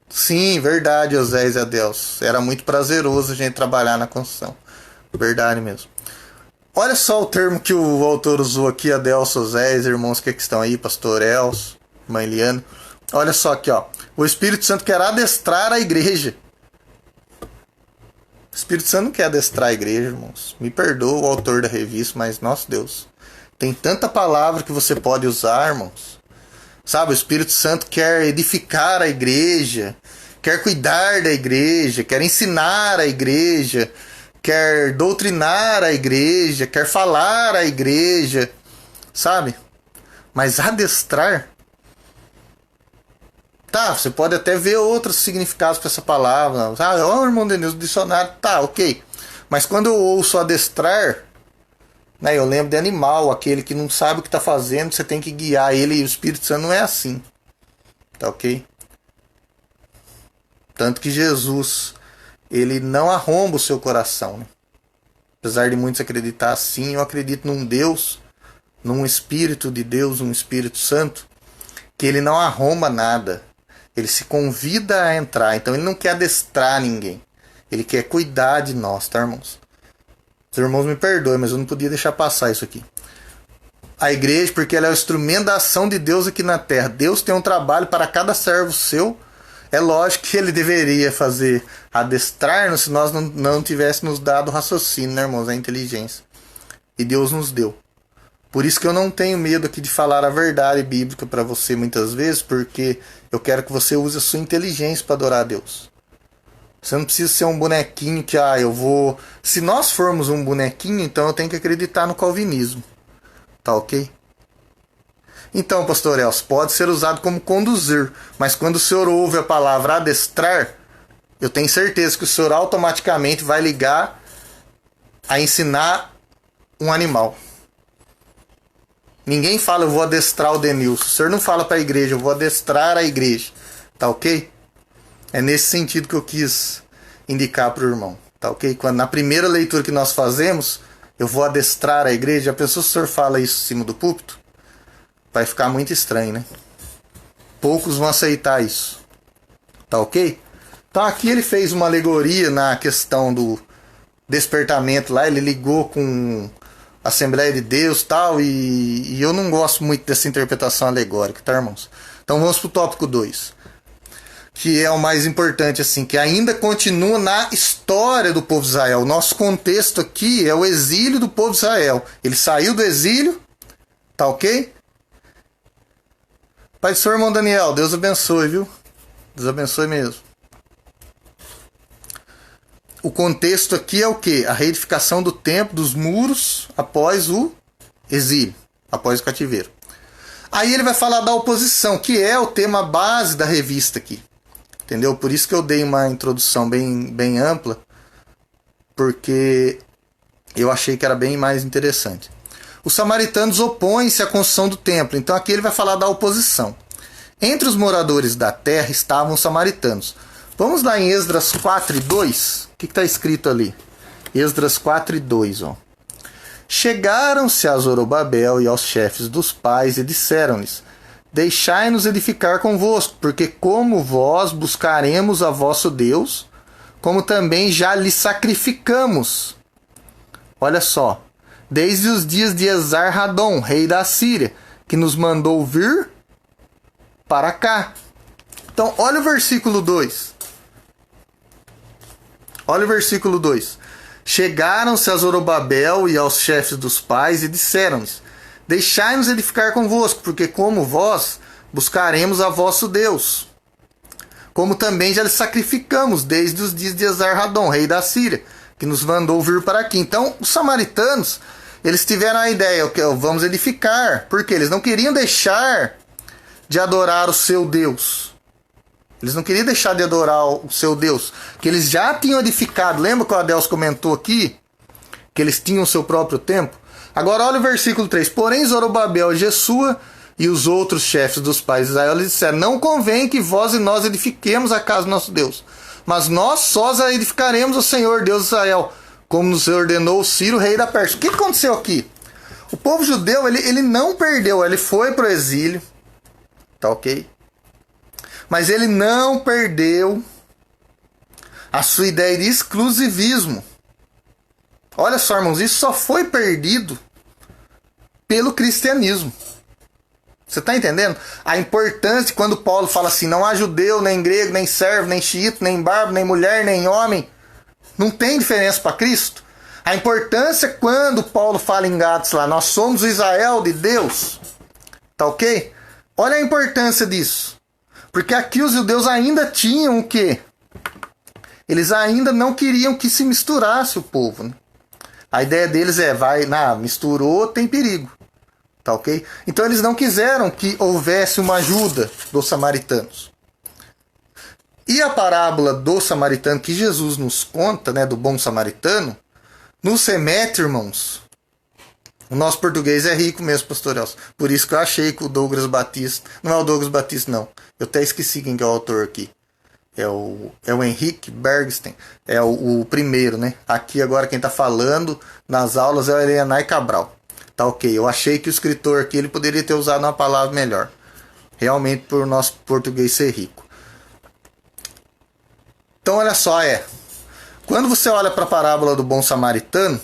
Sim, verdade, Oséias e Adelso. Era muito prazeroso a gente trabalhar na construção. Verdade mesmo. Olha só o termo que o autor usou aqui, Adelso, Oséias, irmãos que estão aí, pastor Elcio, irmã Eliana. Olha só aqui, ó. O Espírito Santo quer adestrar a igreja. O Espírito Santo não quer adestrar a igreja, irmãos. Me perdoa o autor da revista, mas, nosso Deus, tem tanta palavra que você pode usar, irmãos. Sabe, o Espírito Santo quer edificar a igreja, quer cuidar da igreja, quer ensinar a igreja, quer doutrinar a igreja, quer falar a igreja, sabe? Mas adestrar... Tá, você pode até ver outros significados para essa palavra. Ah, ó, irmão Denilson, o dicionário, tá, ok. Mas quando eu ouço adestrar, né, eu lembro de animal, aquele que não sabe o que está fazendo, você tem que guiar ele, e o Espírito Santo não é assim. Tá ok? Tanto que Jesus, ele não arromba o seu coração. Né? Apesar de muitos acreditar assim, eu acredito num Deus, num Espírito de Deus, um Espírito Santo, que ele não arromba nada. Ele se convida a entrar. Então ele não quer adestrar ninguém. Ele quer cuidar de nós, tá, irmãos? Os irmãos me perdoem, mas eu não podia deixar passar isso aqui. A igreja, porque ela é o instrumento da ação de Deus aqui na terra. Deus tem um trabalho para cada servo seu. É lógico que ele deveria fazer adestrar-nos se nós não tivéssemos dado o raciocínio, né, irmãos? A inteligência. E Deus nos deu. Por isso que eu não tenho medo aqui de falar a verdade bíblica para você muitas vezes, porque eu quero que você use a sua inteligência para adorar a Deus. Você não precisa ser um bonequinho que, eu vou... Se nós formos um bonequinho, então eu tenho que acreditar no calvinismo. Tá ok? Então, pastor Elcio, pode ser usado como conduzir, mas quando o senhor ouve a palavra adestrar, eu tenho certeza que o senhor automaticamente vai ligar a ensinar um animal. Ninguém fala, eu vou adestrar o Denilson. O senhor não fala para a igreja, eu vou adestrar a igreja. Tá ok? É nesse sentido que eu quis indicar para o irmão. Tá ok? Quando, na primeira leitura que nós fazemos, eu vou adestrar a igreja. A pessoa, se o senhor fala isso em cima do púlpito, vai ficar muito estranho, né? Poucos vão aceitar isso. Tá ok? Então aqui ele fez uma alegoria na questão do despertamento lá. Ele ligou com a Assembleia de Deus tal, e eu não gosto muito dessa interpretação alegórica, tá, irmãos? Então vamos pro tópico 2, que é o mais importante, assim, que ainda continua na história do povo de Israel. O nosso contexto aqui é o exílio do povo de Israel. Ele saiu do exílio, tá ok? Pai do Senhor, irmão Daniel, Deus abençoe, viu? Deus abençoe mesmo. O contexto aqui é o quê? A reedificação do templo, dos muros, após o exílio, após o cativeiro. Aí ele vai falar da oposição, que é o tema base da revista aqui. Entendeu? Por isso que eu dei uma introdução bem ampla, porque eu achei que era bem mais interessante. Os samaritanos opõem-se à construção do templo, então aqui ele vai falar da oposição. Entre os moradores da terra estavam os samaritanos. Vamos lá em Esdras 4:2. O que está escrito ali? Esdras 4:2. Ó. Chegaram-se a Zorobabel e aos chefes dos pais e disseram-lhes: Deixai-nos edificar convosco, porque como vós buscaremos a vosso Deus, como também já lhe sacrificamos. Olha só. Desde os dias de Esar-Hadon, rei da Síria, que nos mandou vir para cá. Então, olha o versículo 2. Olha o versículo 2. Chegaram-se a Zorobabel e aos chefes dos pais e disseram-lhes: Deixai-nos edificar convosco, porque como vós buscaremos a vosso Deus. Como também já lhe sacrificamos desde os dias de Esar-Hadon, rei da Síria, que nos mandou vir para aqui. Então, os samaritanos, eles tiveram a ideia, vamos edificar, porque eles não queriam deixar de adorar o seu Deus. Eles não queriam deixar de adorar o seu Deus, que eles já tinham edificado. Lembra que o Adeus comentou aqui? Que eles tinham o seu próprio templo? Agora olha o versículo 3. Porém Zorobabel e Jesua e os outros chefes dos pais de Israel lhes disseram: Não convém que vós e nós edifiquemos a casa do nosso Deus, mas nós sós a edificaremos o Senhor Deus de Israel, como nos ordenou Ciro, rei da Pérsia. O que aconteceu aqui? O povo judeu, ele não perdeu, ele foi para o exílio, tá ok? Mas ele não perdeu a sua ideia de exclusivismo. Olha só, irmãos, isso só foi perdido pelo cristianismo. Você está entendendo? A importância quando Paulo fala assim: não há judeu, nem grego, nem servo, nem xiita, nem bárbaro, nem mulher, nem homem. Não tem diferença para Cristo. A importância quando Paulo fala em Gálatas lá: nós somos o Israel de Deus. Tá ok? Olha a importância disso. Porque aqui os judeus ainda tinham o quê? Eles ainda não queriam que se misturasse o povo. Né? A ideia deles misturou, tem perigo. Tá ok? Então eles não quiseram que houvesse uma ajuda dos samaritanos. E a parábola do samaritano que Jesus nos conta, né, do bom samaritano, nos remete, irmãos. O nosso português é rico mesmo, pastor Elcio. Por isso que eu achei que o Douglas Batista... Não é o Douglas Batista, não. Eu até esqueci quem que é o autor aqui. É o Henrique Bergsten. É o primeiro, né? Aqui agora quem está falando nas aulas é o Elianai Cabral. Tá ok. Eu achei que o escritor aqui ele poderia ter usado uma palavra melhor. Realmente por o nosso português ser rico. Então olha só, quando você olha para a parábola do bom samaritano,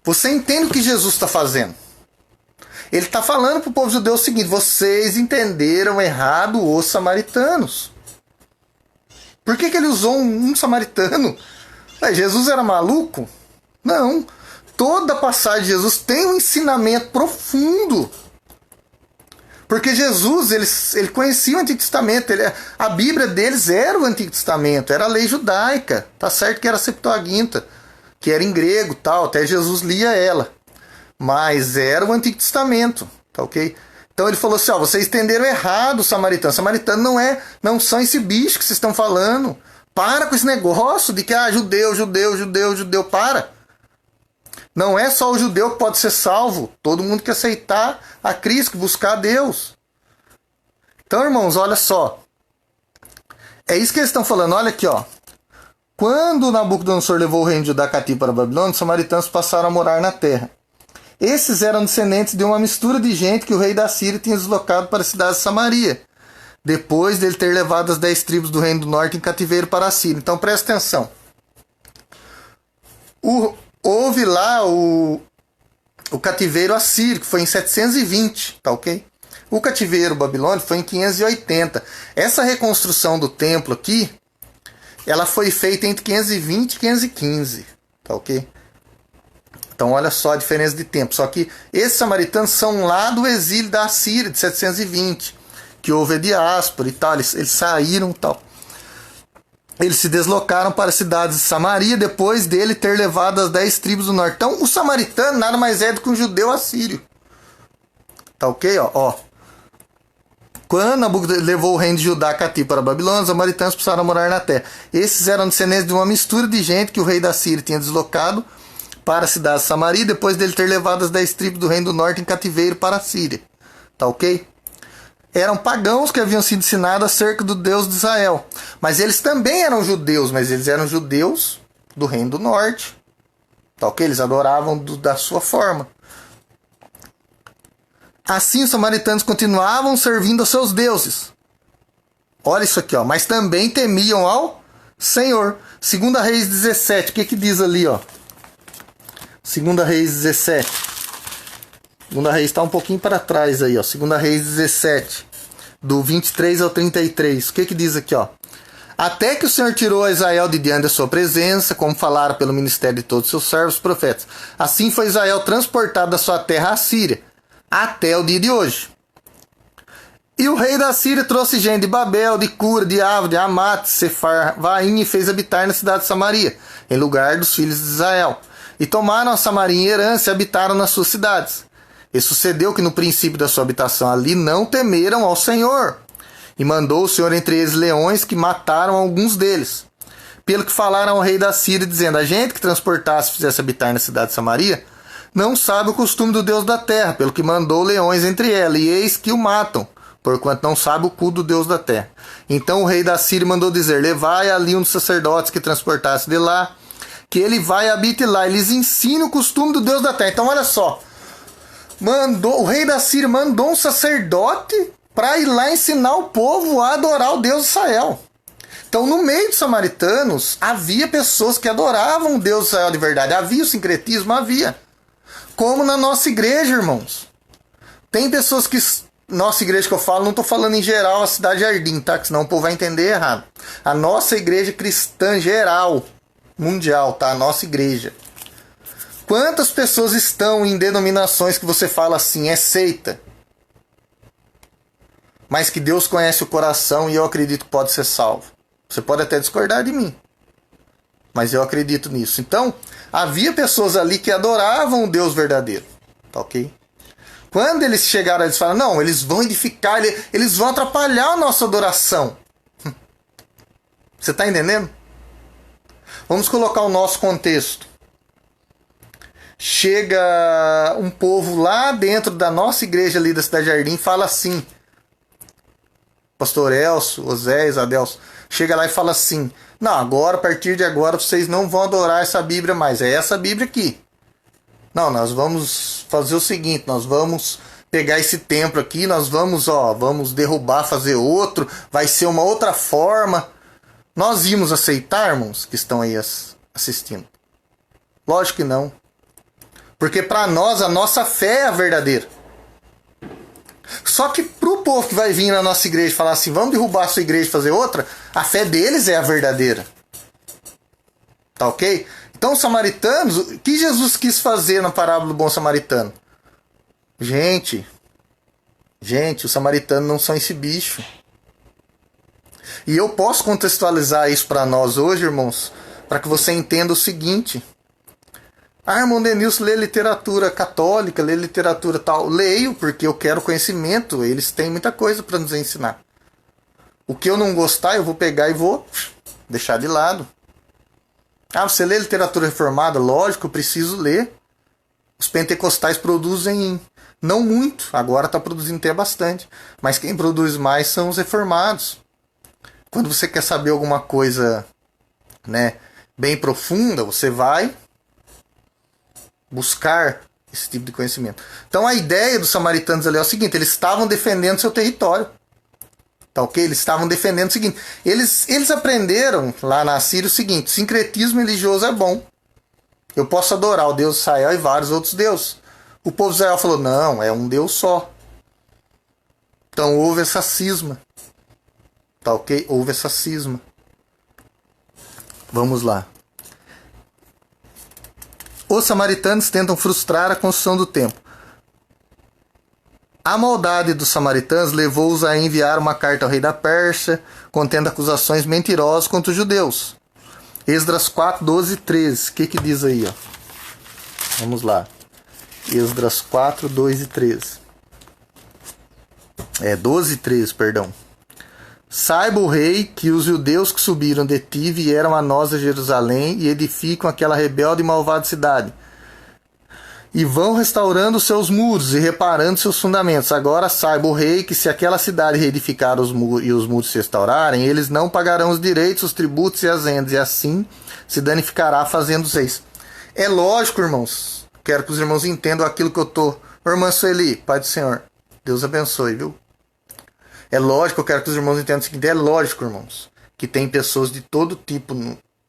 você entende o que Jesus está fazendo. Ele está falando para o povo judeu o seguinte: vocês entenderam errado os samaritanos. Por que ele usou um samaritano? Jesus era maluco? Não. Toda a passagem de Jesus tem um ensinamento profundo. Porque Jesus, ele conhecia o Antigo Testamento. A Bíblia deles era o Antigo Testamento, era a lei judaica. Tá certo que era a Septuaginta, que era em grego, tal, até Jesus lia ela. Mas era o Antigo Testamento, tá ok? Então ele falou assim: vocês entenderam errado o samaritano. Samaritano não são esse bicho que vocês estão falando. Para com esse negócio de que judeu, para. Não é só o judeu que pode ser salvo. Todo mundo que aceitar a Cristo, que buscar a Deus. Então, irmãos, olha só. É isso que eles estão falando. Olha aqui, ó. Quando Nabucodonosor levou o reino de Judá cativo para a Babilônia, os samaritanos passaram a morar na terra. Esses eram descendentes de uma mistura de gente que o rei da Síria tinha deslocado para a cidade de Samaria, depois dele ter levado as 10 tribos do reino do norte em cativeiro para a Síria. Então presta atenção. Houve lá o cativeiro assírio, que foi em 720, tá ok? O cativeiro babilônico foi em 580. Essa reconstrução do templo aqui, ela foi feita entre 520 e 515, tá ok? Então olha só a diferença de tempo. Só que esses samaritanos são lá do exílio da Síria, de 720, que houve a diáspora e tal, eles saíram e tal. Eles se deslocaram para a cidade de Samaria depois dele ter levado as 10 tribos do norte. Então o samaritano nada mais é do que um judeu assírio. Tá ok? Ó. Quando Nabucodonosor levou o reino de Judá cativo para a Babilônia, os samaritanos passaram a morar na terra. Esses eram descendentes de uma mistura de gente que o rei da Síria tinha deslocado para a cidade de Samaria, depois dele ter levado as 10 tribos do reino do norte em cativeiro para a Síria. Tá ok? Eram pagãos que haviam sido ensinados acerca do Deus de Israel. Mas eles também eram judeus, mas eles eram judeus do reino do norte. Tá ok? Eles adoravam da sua forma. Assim os samaritanos continuavam servindo aos seus deuses. Olha isso aqui, ó. Mas também temiam ao Senhor. 2 Reis 17. O que diz ali, ó? 2 Reis 17. 2 Reis está um pouquinho para trás aí, ó. 2 Reis 17. Do 23 ao 33. O que diz aqui, ó? Até que o Senhor tirou a Israel de diante da sua presença, como falara pelo ministério de todos os seus servos profetas. Assim foi Israel transportado da sua terra à Síria, até o dia de hoje. E o rei da Síria trouxe gente de Babel, de Cura, de Ava, de Amate, Sefarvaim e fez habitar na cidade de Samaria, em lugar dos filhos de Israel. E tomaram a Samaria em herança e habitaram nas suas cidades. E sucedeu que no princípio da sua habitação ali não temeram ao Senhor. E mandou o Senhor entre eles leões que mataram alguns deles. Pelo que falaram ao rei da Síria, dizendo: a gente que transportasse e fizesse habitar na cidade de Samaria não sabe o costume do Deus da terra, pelo que mandou leões entre ela, e eis que o matam, porquanto não sabe o culto do Deus da terra. Então o rei da Síria mandou dizer: levai ali um dos sacerdotes que transportasse de lá, que ele vai e habite lá, e lhes ensine o costume do Deus da terra. Então olha só, o rei da Síria mandou um sacerdote para ir lá ensinar o povo a adorar o Deus de Israel. Então no meio dos samaritanos havia pessoas que adoravam o Deus de Israel de verdade. Havia o sincretismo? Havia. Como na nossa igreja, irmãos. Tem pessoas que... Nossa igreja que eu falo, não estou falando em geral a Cidade Jardim, tá? Que senão o povo vai entender errado. A nossa igreja cristã geral, mundial, tá? A nossa igreja. Quantas pessoas estão em denominações que você fala assim, é seita? Mas que Deus conhece o coração e eu acredito que pode ser salvo. Você pode até discordar de mim, mas eu acredito nisso. Então, havia pessoas ali que adoravam o Deus verdadeiro. Tá ok? Quando eles chegaram, eles falaram: não, eles vão edificar, eles vão atrapalhar a nossa adoração. Você está entendendo? Vamos colocar o nosso contexto. Chega um povo lá dentro da nossa igreja ali da Cidade Jardim e fala assim: Pastor Elcio, Oséias, Adelso, chega lá e fala assim: não, agora, a partir de agora, vocês não vão adorar essa Bíblia mais. É essa Bíblia aqui. Não, nós vamos fazer o seguinte, nós vamos pegar esse templo aqui, nós vamos derrubar, fazer outro, vai ser uma outra forma. Nós íamos aceitar, irmãos, que estão aí assistindo? Lógico que não. Porque para nós, a nossa fé é a verdadeira. Só que pro povo que vai vir na nossa igreja e falar assim: vamos derrubar a sua igreja e fazer outra, a fé deles é a verdadeira. Tá ok? Então os samaritanos, o que Jesus quis fazer na parábola do bom samaritano? Gente, os samaritanos não são esse bicho. E eu posso contextualizar isso para nós hoje, irmãos, para que você entenda o seguinte: irmão Denilson lê literatura católica, lê literatura tal. Leio porque eu quero conhecimento. Eles têm muita coisa para nos ensinar. O que eu não gostar, eu vou pegar e vou deixar de lado. Você lê literatura reformada? Lógico, eu preciso ler. Os pentecostais produzem não muito. Agora está produzindo até bastante. Mas quem produz mais são os reformados. Quando você quer saber alguma coisa, né, bem profunda, você vai buscar esse tipo de conhecimento. Então a ideia dos samaritanos ali é o seguinte: eles estavam defendendo seu território. Tá ok? Eles estavam defendendo o seguinte: eles aprenderam lá na Síria o seguinte: sincretismo religioso é bom. Eu posso adorar o Deus de Israel e vários outros deuses. O povo de Israel falou: não, é um Deus só. Então houve essa cisma. Tá ok? Houve essa cisma. Vamos lá. Os samaritanos tentam frustrar a construção do templo. A maldade dos samaritanos levou-os a enviar uma carta ao rei da Pérsia, contendo acusações mentirosas contra os judeus. Esdras 4, 12 e 13. O que diz aí? Ó? Vamos lá. Esdras 4, 2 e 13. 12 e 13, perdão. Saiba o rei que os judeus que subiram de ti vieram a nós a Jerusalém e edificam aquela rebelde e malvada cidade. E vão restaurando seus muros e reparando seus fundamentos. Agora saiba o rei que se aquela cidade reedificar e os muros se restaurarem, eles não pagarão os direitos, os tributos e as rendas, e assim se danificará fazendo eis. É lógico, irmãos. Quero que os irmãos entendam aquilo que eu estou. Irmã Sueli, Pai do Senhor, Deus abençoe, viu? É lógico, eu quero que os irmãos entendam o seguinte: é lógico, irmãos, que tem pessoas de todo tipo,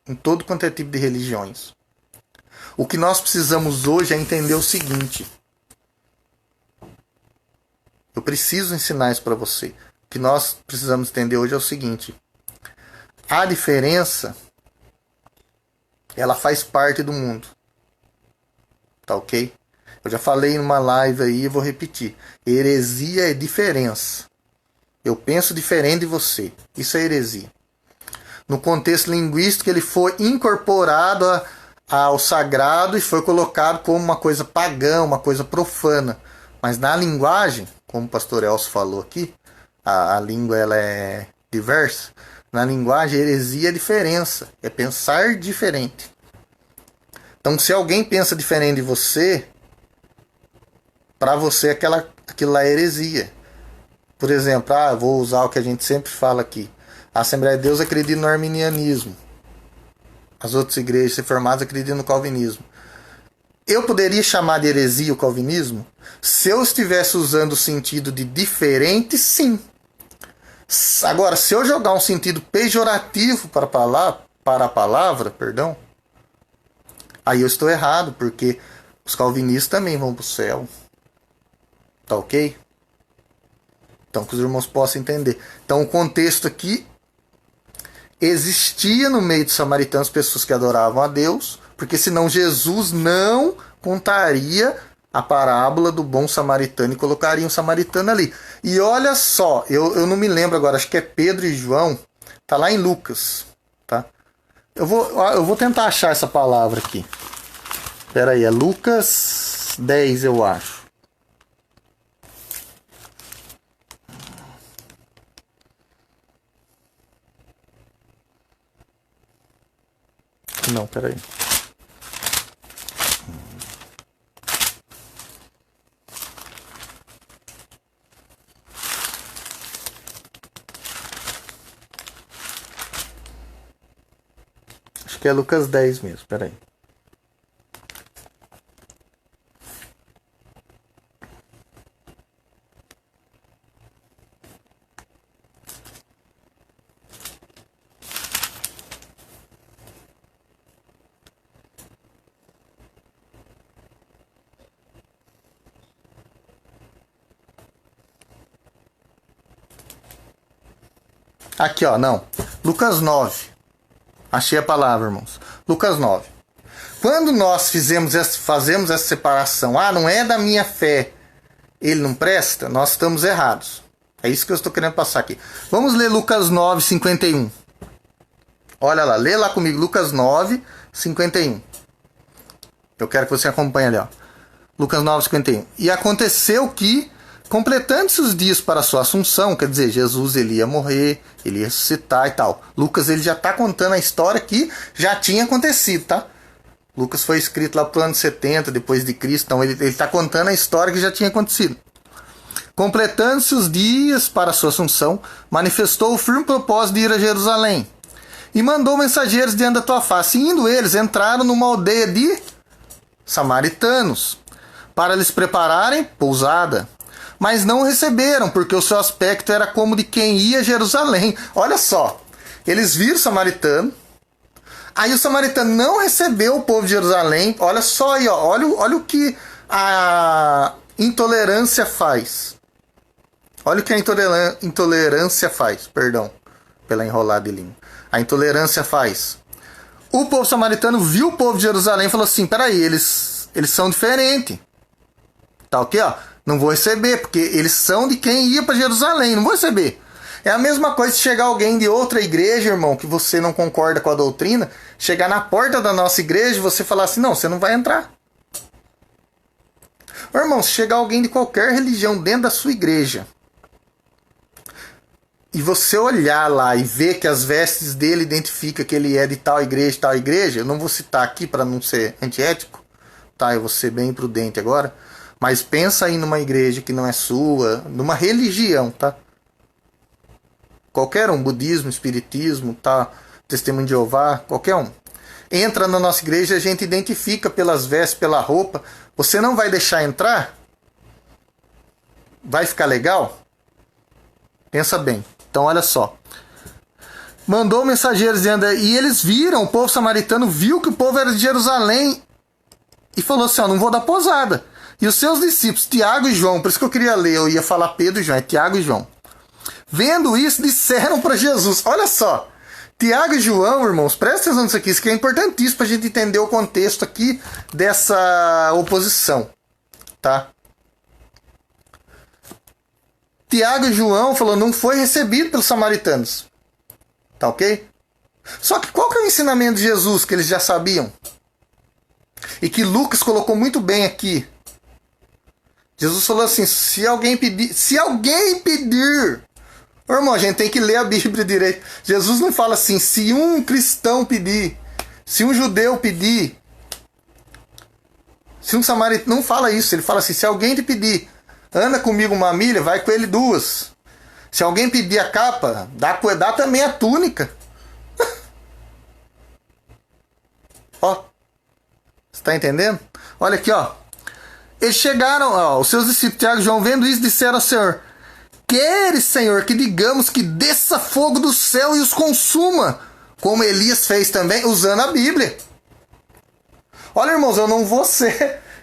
em todo quanto é tipo de religiões. O que nós precisamos hoje é entender o seguinte. Eu preciso ensinar isso para você. O que nós precisamos entender hoje é o seguinte: a diferença, ela faz parte do mundo. Tá ok? Eu já falei numa live aí e vou repetir. Heresia é diferença. Eu penso diferente de você. Isso é heresia. No contexto linguístico, ele foi incorporado ao sagrado e foi colocado como uma coisa pagã, uma coisa profana. Mas na linguagem, como o pastor Elcio falou aqui, a língua ela é diversa. Na linguagem, heresia é diferença. É pensar diferente. Então, se alguém pensa diferente de você, para você aquilo lá é heresia. Por exemplo, eu vou usar o que a gente sempre fala aqui. A Assembleia de Deus acredita no arminianismo. As outras igrejas reformadas acreditam no calvinismo. Eu poderia chamar de heresia o calvinismo? Se eu estivesse usando o sentido de diferente, sim. Agora, se eu jogar um sentido pejorativo para a palavra, aí eu estou errado, porque os calvinistas também vão para o céu. Tá ok? Então, que os irmãos possam entender. Então, o contexto aqui: existia no meio dos samaritanos pessoas que adoravam a Deus, porque senão Jesus não contaria a parábola do bom samaritano e colocaria um samaritano ali. E olha só, eu não me lembro agora, acho que é Pedro e João, tá lá em Lucas, tá? Eu vou tentar achar essa palavra aqui. Espera aí, é Lucas 10, eu acho. Não, peraí. Acho que é Lucas 10 mesmo, peraí. Aqui, ó, não. Lucas 9. Achei a palavra, irmãos. Lucas 9. Quando nós fazemos essa separação, não é da minha fé, ele não presta, nós estamos errados. É isso que eu estou querendo passar aqui. Vamos ler Lucas 9, 51. Olha lá, lê lá comigo, Lucas 9, 51. Eu quero que você acompanhe ali, ó. Lucas 9, 51. E aconteceu que, completando-se os dias para a sua assunção, quer dizer, Jesus ele ia morrer, ele ia ressuscitar e tal. Lucas ele já está contando a história que já tinha acontecido, tá? Lucas foi escrito lá pro ano 70 depois de Cristo, então ele está contando a história que já tinha acontecido. Completando-se os dias para sua assunção, manifestou o firme propósito de ir a Jerusalém. E mandou mensageiros diante da tua face. E indo eles, entraram numa aldeia de samaritanos, para lhes prepararem pousada. Mas não o receberam, porque o seu aspecto era como de quem ia a Jerusalém. Olha só, eles viram o samaritano. Aí o samaritano não recebeu o povo de Jerusalém. Olha só aí, ó, olha o que a intolerância faz. Olha o que a intolerância faz. Perdão pela enrolada de língua. A intolerância faz. O povo samaritano viu o povo de Jerusalém e falou assim: peraí, eles são diferentes. Tá ok? Ó, não vou receber, porque eles são de quem ia para Jerusalém. Não vou receber. É a mesma coisa se chegar alguém de outra igreja, irmão, que você não concorda com a doutrina, chegar na porta da nossa igreja e você falar assim: não, você não vai entrar. Irmão, se chegar alguém de qualquer religião dentro da sua igreja e você olhar lá e ver que as vestes dele identificam que ele é de tal igreja, eu não vou citar aqui para não ser antiético, tá? Eu vou ser bem prudente agora, mas pensa aí numa igreja que não é sua, numa religião, tá? Qualquer um, budismo, espiritismo, tá? Testemunho de Jeová, qualquer um. Entra na nossa igreja, a gente identifica pelas vestes, pela roupa. Você não vai deixar entrar? Vai ficar legal? Pensa bem. Então olha só. Mandou mensageiros e eles viram, o povo samaritano viu que o povo era de Jerusalém e falou assim: ó, não vou dar posada. E os seus discípulos, Tiago e João, por isso que eu queria ler, eu ia falar Pedro e João, é Tiago e João. Vendo isso, disseram para Jesus. Olha só. Tiago e João, irmãos, prestem atenção nisso aqui. Isso aqui é importantíssimo para a gente entender o contexto aqui dessa oposição. Tá? Tiago e João falou, não foi recebido pelos samaritanos. Tá ok? Só que qual que é o ensinamento de Jesus que eles já sabiam? E que Lucas colocou muito bem aqui. Jesus falou assim, se alguém pedir... Irmão, a gente tem que ler a Bíblia direito. Jesus não fala assim, se um cristão pedir, se um judeu pedir, se um samaritano... Não fala isso, ele fala assim, se alguém te pedir, anda comigo uma milha, vai com ele 2. Se alguém pedir a capa, dá também a túnica. Ó, você está entendendo? Olha aqui, ó. Eles chegaram, ó, os seus discípulos, Tiago e João, vendo isso, disseram ao Senhor, queres, Senhor, que digamos que desça fogo do céu e os consuma, como Elias fez também, usando a Bíblia. Olha, irmãos,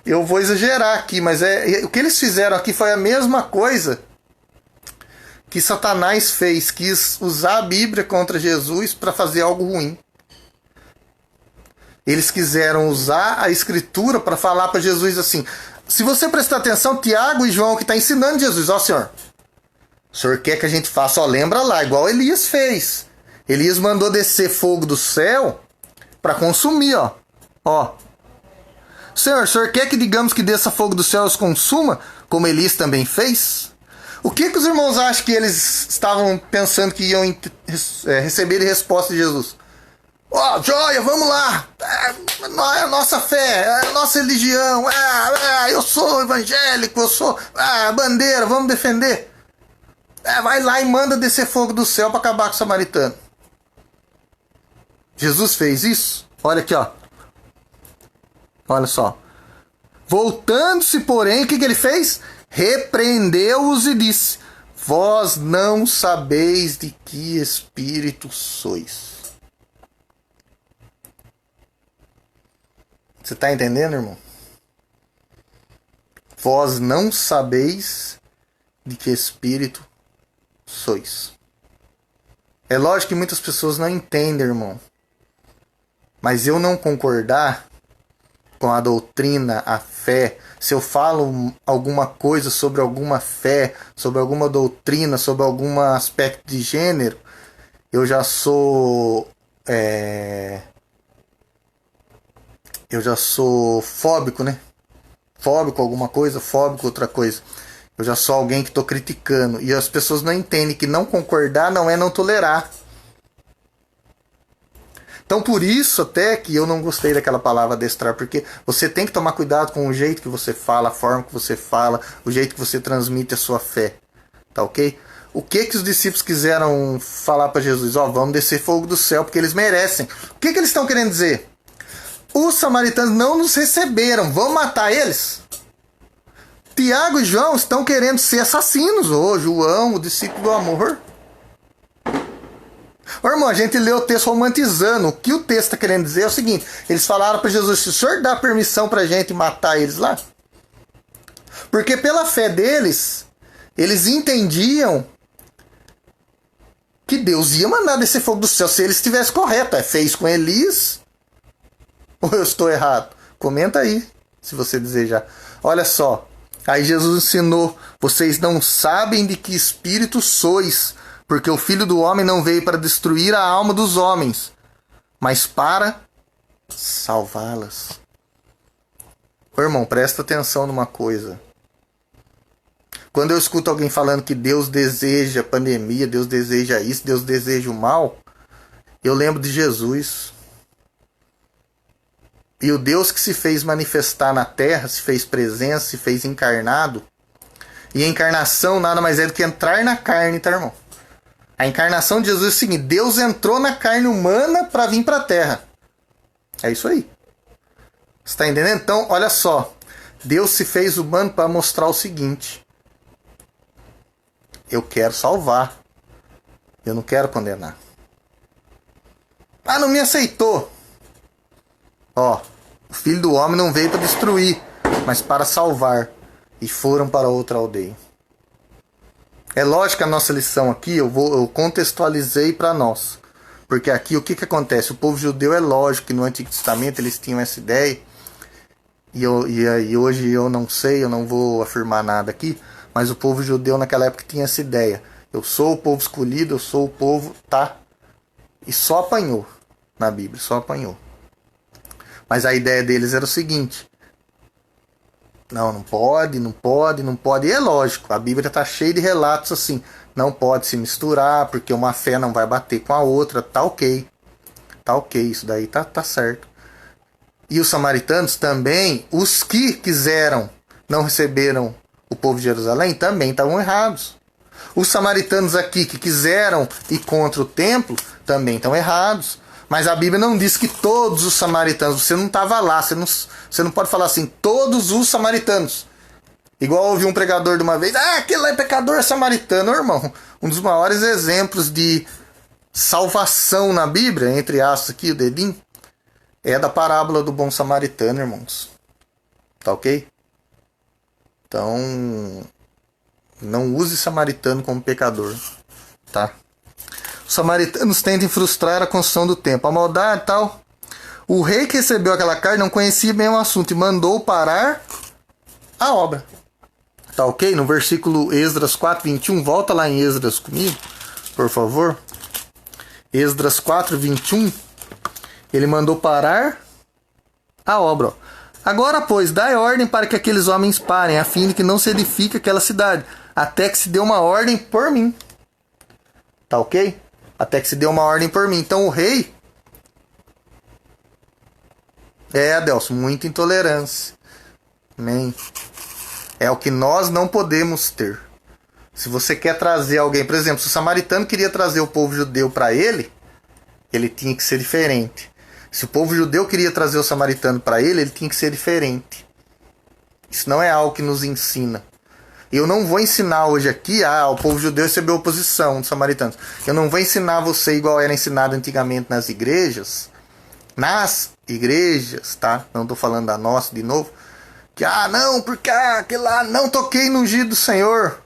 eu vou exagerar aqui, mas o que eles fizeram aqui foi a mesma coisa que Satanás fez, quis usar a Bíblia contra Jesus para fazer algo ruim. Eles quiseram usar a Escritura para falar para Jesus assim, se você prestar atenção, Tiago e João que está ensinando Jesus, ó Senhor, o Senhor quer que a gente faça, ó, lembra lá, igual Elias fez. Elias mandou descer fogo do céu para consumir, ó. Ó. Senhor, o Senhor quer que digamos que desça fogo do céu e os consuma, como Elias também fez? O que os irmãos acham que eles estavam pensando que iam receber de resposta de Jesus? Ó, joia, vamos lá. É a nossa fé, é a nossa religião. Eu sou evangélico, eu sou bandeira, vamos defender. Vai lá e manda descer fogo do céu para acabar com o samaritano. Jesus fez isso? Olha aqui, ó. Olha só. Voltando-se, porém, o que ele fez? Repreendeu-os e disse, vós não sabeis de que espírito sois. Você está entendendo, irmão? Vós não sabeis de que espírito sois. É lógico que muitas pessoas não entendem, irmão. Mas eu não concordar com a doutrina, a fé, se eu falo alguma coisa sobre alguma fé, sobre alguma doutrina, sobre algum aspecto de gênero, eu já sou... Eu já sou fóbico, né? Fóbico alguma coisa, fóbico outra coisa. Eu já sou alguém que estou criticando. E as pessoas não entendem que não concordar não é não tolerar. Então por isso até que eu não gostei daquela palavra adestrar, porque você tem que tomar cuidado com o jeito que você fala, a forma que você fala, o jeito que você transmite a sua fé. Tá ok? O que os discípulos quiseram falar para Jesus? Vamos descer fogo do céu porque eles merecem. O que eles estão querendo dizer? Os samaritanos não nos receberam, vamos matar eles? Tiago e João estão querendo ser assassinos. João, o discípulo do amor. Irmão, a gente lê o texto romantizando. O que o texto está querendo dizer é o seguinte. Eles falaram para Jesus, se o senhor dá permissão para a gente matar eles lá? Porque pela fé deles, eles entendiam que Deus ia mandar descer fogo do céu se ele estivesse correto. Fez com Elias? Ou eu estou errado? Comenta aí, se você desejar. Olha só. Aí Jesus ensinou, vocês não sabem de que espírito sois, porque o Filho do Homem não veio para destruir a alma dos homens, mas para salvá-las. Ô, irmão, presta atenção numa coisa. Quando eu escuto alguém falando que Deus deseja pandemia, Deus deseja isso, Deus deseja o mal, eu lembro de Jesus. E o Deus que se fez manifestar na terra, se fez presença, se fez encarnado. E a encarnação nada mais é do que entrar na carne, tá, irmão? A encarnação de Jesus é o seguinte, Deus entrou na carne humana para vir para a terra. É isso aí. Você está entendendo? Então, olha só. Deus se fez humano para mostrar o seguinte. Eu quero salvar. Eu não quero condenar. Não me aceitou. O Filho do Homem não veio para destruir, mas para salvar. E foram para outra aldeia. É lógico que a nossa lição aqui, eu contextualizei para nós. Porque aqui o que acontece? O povo judeu é lógico que no Antigo Testamento eles tinham essa ideia. E hoje eu não sei, eu não vou afirmar nada aqui. Mas o povo judeu naquela época tinha essa ideia. Eu sou o povo escolhido, eu sou o povo, tá? E só apanhou na Bíblia, só apanhou. Mas a ideia deles era o seguinte. Não pode. E é lógico, a Bíblia está cheia de relatos assim. Não pode se misturar, porque uma fé não vai bater com a outra. Tá ok. Tá ok, isso daí tá certo. E os samaritanos também, os que quiseram, não receberam o povo de Jerusalém, também estavam errados. Os samaritanos aqui que quiseram ir contra o templo, também estão errados. Mas a Bíblia não diz que todos os samaritanos, você não estava lá, você não pode falar assim, todos os samaritanos. Igual eu ouvi um pregador de uma vez, aquele lá é pecador samaritano, irmão. Um dos maiores exemplos de salvação na Bíblia, entre aspas aqui, o dedinho, é da parábola do bom samaritano, irmãos. Tá ok? Então, não use samaritano como pecador, tá? Os samaritanos tentam frustrar a construção do templo. A maldade e tal. O rei que recebeu aquela carta não conhecia bem o assunto e mandou parar a obra. Tá ok? No versículo Esdras 4:21, volta lá em Esdras comigo, por favor. Esdras 4:21, ele mandou parar a obra. Agora, pois, dai ordem para que aqueles homens parem, a fim de que não se edifique aquela cidade, até que se dê uma ordem por mim. Tá ok? Até que se deu uma ordem por mim. Então o rei... Adelson, muita intolerância. Amém. É o que nós não podemos ter. Se você quer trazer alguém... Por exemplo, se o samaritano queria trazer o povo judeu para ele tinha que ser diferente. Se o povo judeu queria trazer o samaritano para ele tinha que ser diferente. Isso não é algo que nos ensina. Eu não vou ensinar hoje aqui, o povo judeu recebeu oposição dos samaritanos. Eu não vou ensinar você igual era ensinado antigamente nas igrejas. Nas igrejas, tá? Não estou falando da nossa de novo. Que, não, porque aquele lá não toquei no ungido do Senhor.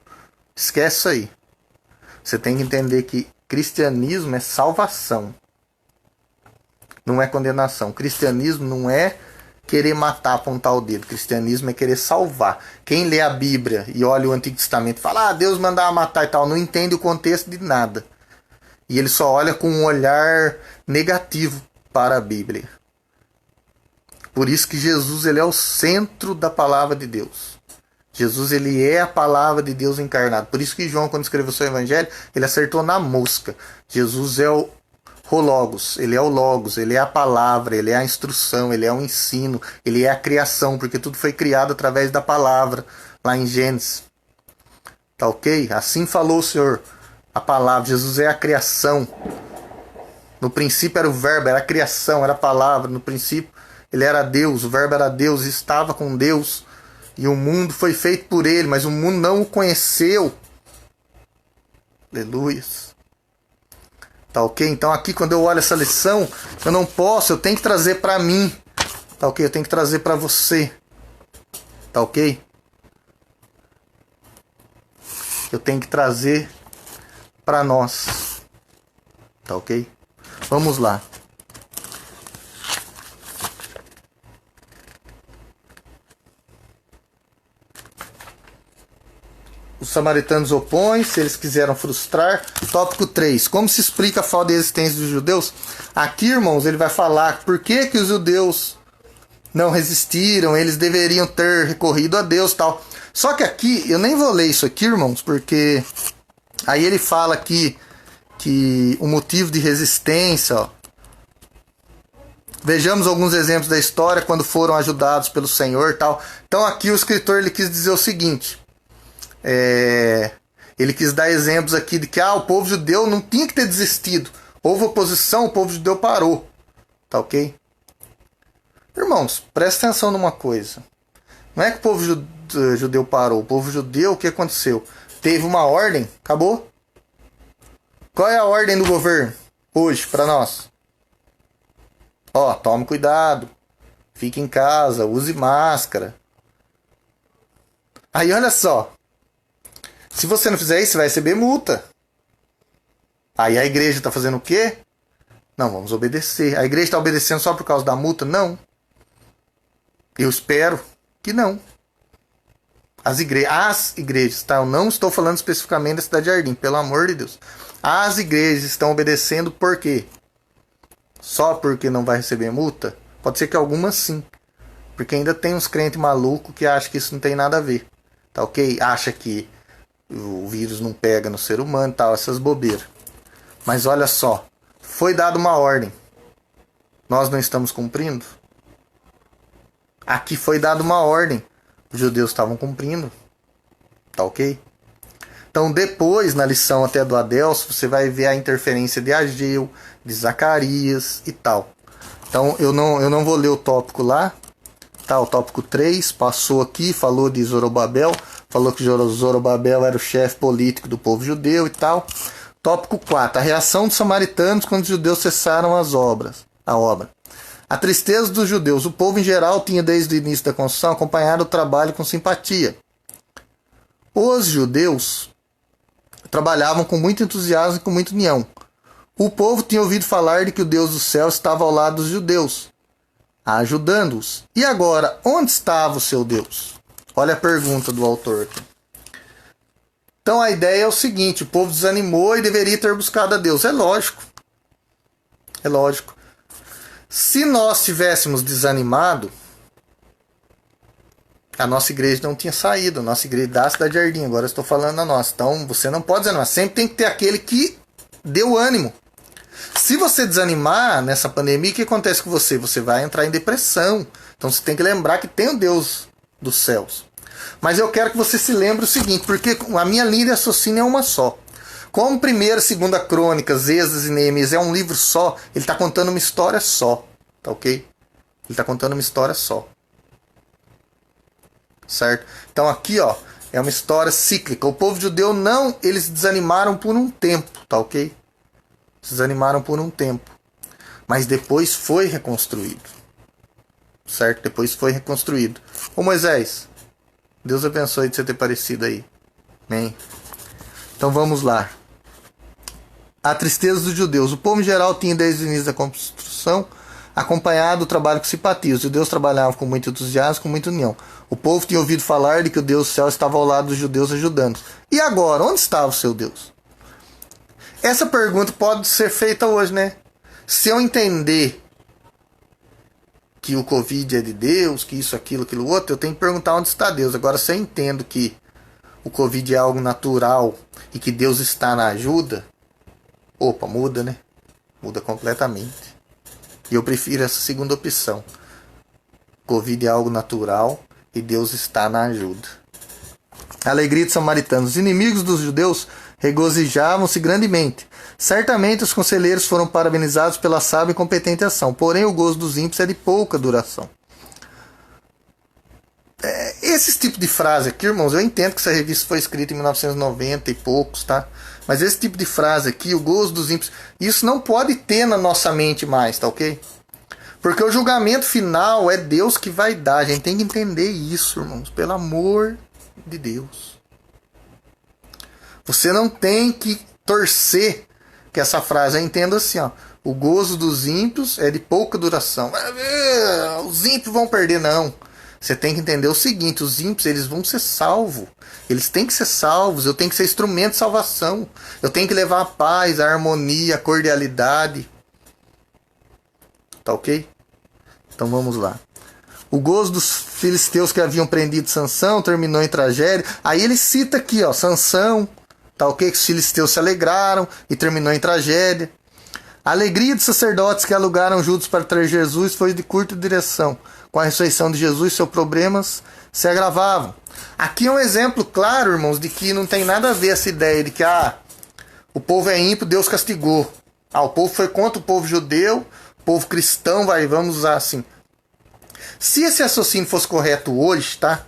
Esquece isso aí. Você tem que entender que cristianismo é salvação. Não é condenação. Cristianismo não é querer matar, apontar o dedo. Cristianismo é querer salvar. Quem lê a Bíblia e olha o Antigo Testamento e fala, Deus mandava matar e tal, não entende o contexto de nada. E ele só olha com um olhar negativo para a Bíblia. Por isso que Jesus ele é o centro da palavra de Deus. Jesus ele é a palavra de Deus encarnado. Por isso que João, quando escreveu o seu evangelho, ele acertou na mosca. Jesus é o Logos, ele é o Logos, ele é a palavra, ele é a instrução, ele é o ensino, ele é a criação, porque tudo foi criado através da palavra, lá em Gênesis. Tá ok? Assim falou o Senhor, a palavra. Jesus é a criação. No princípio era o verbo, era a criação, era a palavra. No princípio ele era Deus, o verbo era Deus, estava com Deus. E o mundo foi feito por ele, mas o mundo não o conheceu. Aleluia. Tá ok? Então aqui quando eu olho essa lição, eu não posso, eu tenho que trazer para mim. Tá ok? Eu tenho que trazer para você. Tá ok? Eu tenho que trazer para nós. Tá ok? Vamos lá. Os samaritanos opõem-se, eles quiseram frustrar. Tópico 3. Como se explica a falta de existência dos judeus? Aqui, irmãos, ele vai falar por que os judeus não resistiram, eles deveriam ter recorrido a Deus e tal. Só que aqui, eu nem vou ler isso aqui, irmãos, porque aí ele fala aqui que o motivo de resistência, ó, vejamos alguns exemplos da história quando foram ajudados pelo Senhor e tal. Então aqui o escritor ele quis dizer o seguinte, ele quis dar exemplos aqui de que o povo judeu não tinha que ter desistido. Houve oposição, o povo judeu parou. Tá ok? Irmãos, presta atenção numa coisa. Não é que o povo judeu parou. O povo judeu, o que aconteceu? Teve uma ordem, acabou. Qual é a ordem do governo hoje para nós? Ó, tome cuidado. Fique em casa, use máscara. Aí olha só. Se você não fizer isso, você vai receber multa. Aí a igreja está fazendo o quê? Não, vamos obedecer. A igreja está obedecendo só por causa da multa? Não. Eu espero que não. As igrejas, tá? Eu não estou falando especificamente da Cidade Jardim, pelo amor de Deus. As igrejas estão obedecendo por quê? Só porque não vai receber multa? Pode ser que algumas sim. Porque ainda tem uns crentes malucos que acham que isso não tem nada a ver. Tá ok? Acha que o vírus não pega no ser humano e tal, essas bobeiras. Mas olha só, foi dada uma ordem. Nós não estamos cumprindo? Aqui foi dada uma ordem. Os judeus estavam cumprindo. Tá ok? Então depois, na lição até do Adelso, você vai ver a interferência de Ageu, de Zacarias e tal. Então eu não vou ler o tópico lá. Tá, o tópico 3 passou aqui, falou de Zorobabel. Falou que Zorobabel era o chefe político do povo judeu e tal. Tópico 4. A reação dos samaritanos quando os judeus cessaram a obra. A tristeza dos judeus. O povo em geral tinha desde o início da construção acompanhado o trabalho com simpatia. Os judeus trabalhavam com muito entusiasmo e com muita união. O povo tinha ouvido falar de que o Deus do céu estava ao lado dos judeus, ajudando-os. E agora, onde estava o seu Deus? Olha a pergunta do autor aqui. Então a ideia é o seguinte, o povo desanimou e deveria ter buscado a Deus. É lógico. É lógico. Se nós tivéssemos desanimado, a nossa igreja não tinha saído, a nossa igreja da Cidade Jardim, agora eu estou falando a nossa. Então você não pode desanimar, sempre tem que ter aquele que deu ânimo. Se você desanimar nessa pandemia, o que acontece com você? Você vai entrar em depressão. Então você tem que lembrar que tem o Deus dos céus. Mas eu quero que você se lembre o seguinte, porque a minha linha de raciocínio é uma só. Como 1ª e 2ª Crônicas, Êxodo e Neemias é um livro só, ele está contando uma história só. Tá ok? Ele está contando uma história só. Certo? Então aqui, ó, é uma história cíclica. O povo judeu não, eles desanimaram por um tempo, tá ok? Desanimaram por um tempo. Mas depois foi reconstruído. Certo? Depois foi reconstruído. Ô Moisés, Deus abençoe de você ter aparecido aí. Amém? Então vamos lá. A tristeza dos judeus. O povo em geral tinha desde o início da construção acompanhado o trabalho com simpatia. Os judeus trabalhavam com muito entusiasmo, com muita união. O povo tinha ouvido falar de que o Deus do céu estava ao lado dos judeus ajudando. E agora, onde estava o seu Deus? Essa pergunta pode ser feita hoje, né? Se eu entender que o Covid é de Deus, que isso, aquilo, aquilo outro, eu tenho que perguntar onde está Deus. Agora, se eu entendo que o Covid é algo natural e que Deus está na ajuda, opa, muda, né? Muda completamente. E eu prefiro essa segunda opção. Covid é algo natural e Deus está na ajuda. Alegria dos samaritanos. Os inimigos dos judeus regozijavam-se grandemente. Certamente os conselheiros foram parabenizados pela sábia e competente ação. Porém, o gozo dos ímpios é de pouca duração. Esse tipo de frase aqui, irmãos, eu entendo que essa revista foi escrita em 1990 e poucos, tá? Mas esse tipo de frase aqui, o gozo dos ímpios, isso não pode ter na nossa mente mais, tá ok? Porque o julgamento final é Deus que vai dar. A gente tem que entender isso, irmãos. Pelo amor de Deus. Você não tem que torcer que essa frase, eu entendo assim, ó. O gozo dos ímpios é de pouca duração. Os ímpios vão perder, não. Você tem que entender o seguinte, os ímpios, eles vão ser salvos. Eles têm que ser salvos, eu tenho que ser instrumento de salvação. Eu tenho que levar a paz, a harmonia, a cordialidade. Tá ok? Então vamos lá. O gozo dos filisteus que haviam prendido Sansão terminou em tragédia. Aí ele cita aqui, ó, Sansão, tá ok? Que os filisteus se alegraram e terminou em tragédia. A alegria dos sacerdotes que alugaram Judas para trazer Jesus foi de curta duração. Com a ressurreição de Jesus, seus problemas se agravavam. Aqui é um exemplo claro, irmãos, de que não tem nada a ver essa ideia de que o povo é ímpio, Deus castigou. O povo foi contra o povo judeu, o povo cristão, vamos usar assim. Se esse raciocínio fosse correto hoje, tá?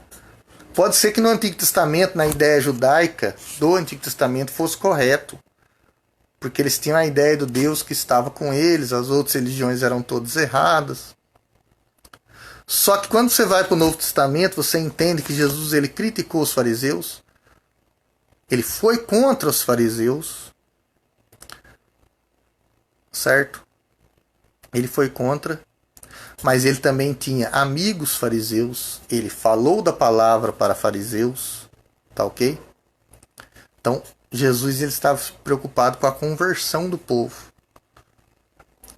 Pode ser que no Antigo Testamento, na ideia judaica do Antigo Testamento, fosse correto. Porque eles tinham a ideia do Deus que estava com eles, as outras religiões eram todas erradas. Só que quando você vai para o Novo Testamento, você entende que Jesus ele criticou os fariseus. Ele foi contra os fariseus. Certo? Ele foi contra. Mas ele também tinha amigos fariseus. Ele falou da palavra para fariseus. Tá ok? Então, Jesus ele estava preocupado com a conversão do povo.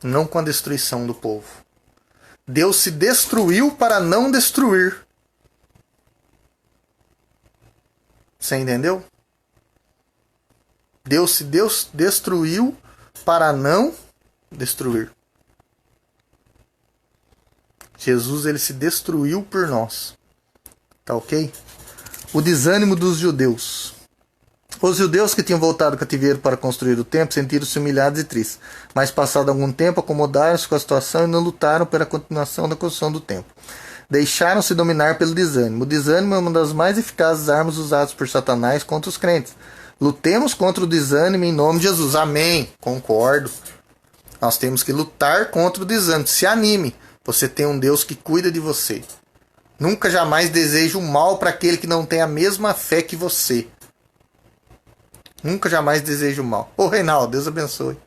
Não com a destruição do povo. Deus se destruiu para não destruir. Você entendeu? Deus destruiu para não destruir. Jesus ele se destruiu por nós. Tá ok? O desânimo dos judeus. Os judeus que tinham voltado do cativeiro para construir o templo sentiram-se humilhados e tristes, mas passado algum tempo acomodaram-se com a situação e não lutaram pela continuação da construção do templo. Deixaram-se dominar pelo desânimo. O desânimo é uma das mais eficazes armas usadas por Satanás contra os crentes. Lutemos contra o desânimo em nome de Jesus. Amém. Concordo. Nós temos que lutar contra o desânimo. Se anime. Você tem um Deus que cuida de você. Nunca jamais deseje o mal para aquele que não tem a mesma fé que você. Nunca jamais deseje o mal. Ô Reinaldo, Deus abençoe.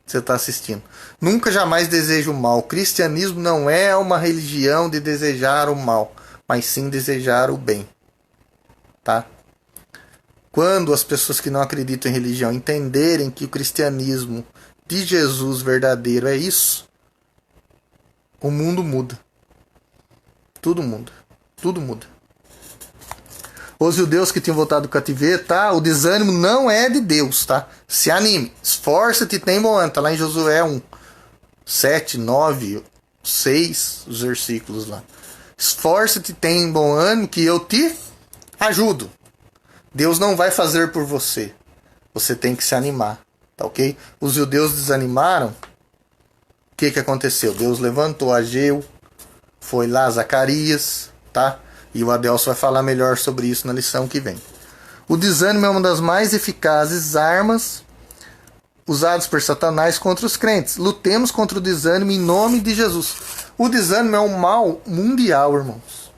Você está assistindo. Nunca jamais deseje o mal. O cristianismo não é uma religião de desejar o mal, mas sim desejar o bem. Tá? Quando as pessoas que não acreditam em religião entenderem que o cristianismo de Jesus verdadeiro é isso, o mundo muda. Tudo muda. Tudo muda. Os judeus que tinham voltado do cativeiro, tá? O desânimo não é de Deus, tá? Se anime. Esforça-te e tem bom ânimo. Tá lá em Josué 1, 7, 9, 6, os versículos lá. Esforça-te e tem bom ânimo que eu te ajudo. Deus não vai fazer por você. Você tem que se animar, tá ok? Os judeus desanimaram. O que aconteceu? Deus levantou Ageu, foi lá Zacarias, tá? E o Adelso vai falar melhor sobre isso na lição que vem. O desânimo é uma das mais eficazes armas usadas por Satanás contra os crentes. Lutemos contra o desânimo em nome de Jesus. O desânimo é um mal mundial, irmãos.